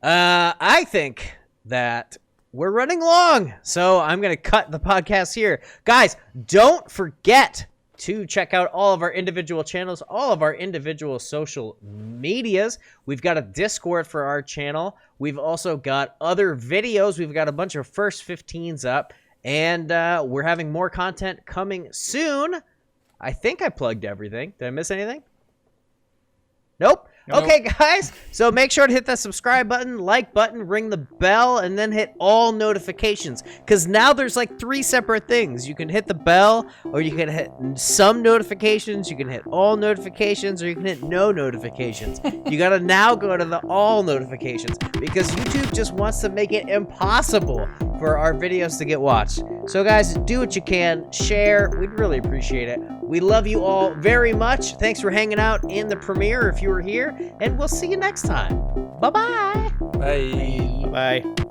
I think that we're running long, so I'm going to cut the podcast here. Guys, don't forget to check out all of our individual channels, all of our individual social medias. We've got a Discord for our channel. We've also got other videos. We've got a bunch of first 15s up, and we're having more content coming soon. I think I plugged everything. Did I miss anything? Nope. Okay, guys. So make sure to hit that subscribe button, like button, ring the bell, and then hit all notifications. Because now there's like 3 separate things. You can hit the bell, or you can hit some notifications. You can hit all notifications, or you can hit no notifications. You got to now go to the all notifications because YouTube just wants to make it impossible for our videos to get watched. So guys, do what you can. Share. We'd really appreciate it. We love you all very much. Thanks for hanging out in the premiere if you were here. And we'll see you next time. Bye-bye. Bye. Bye.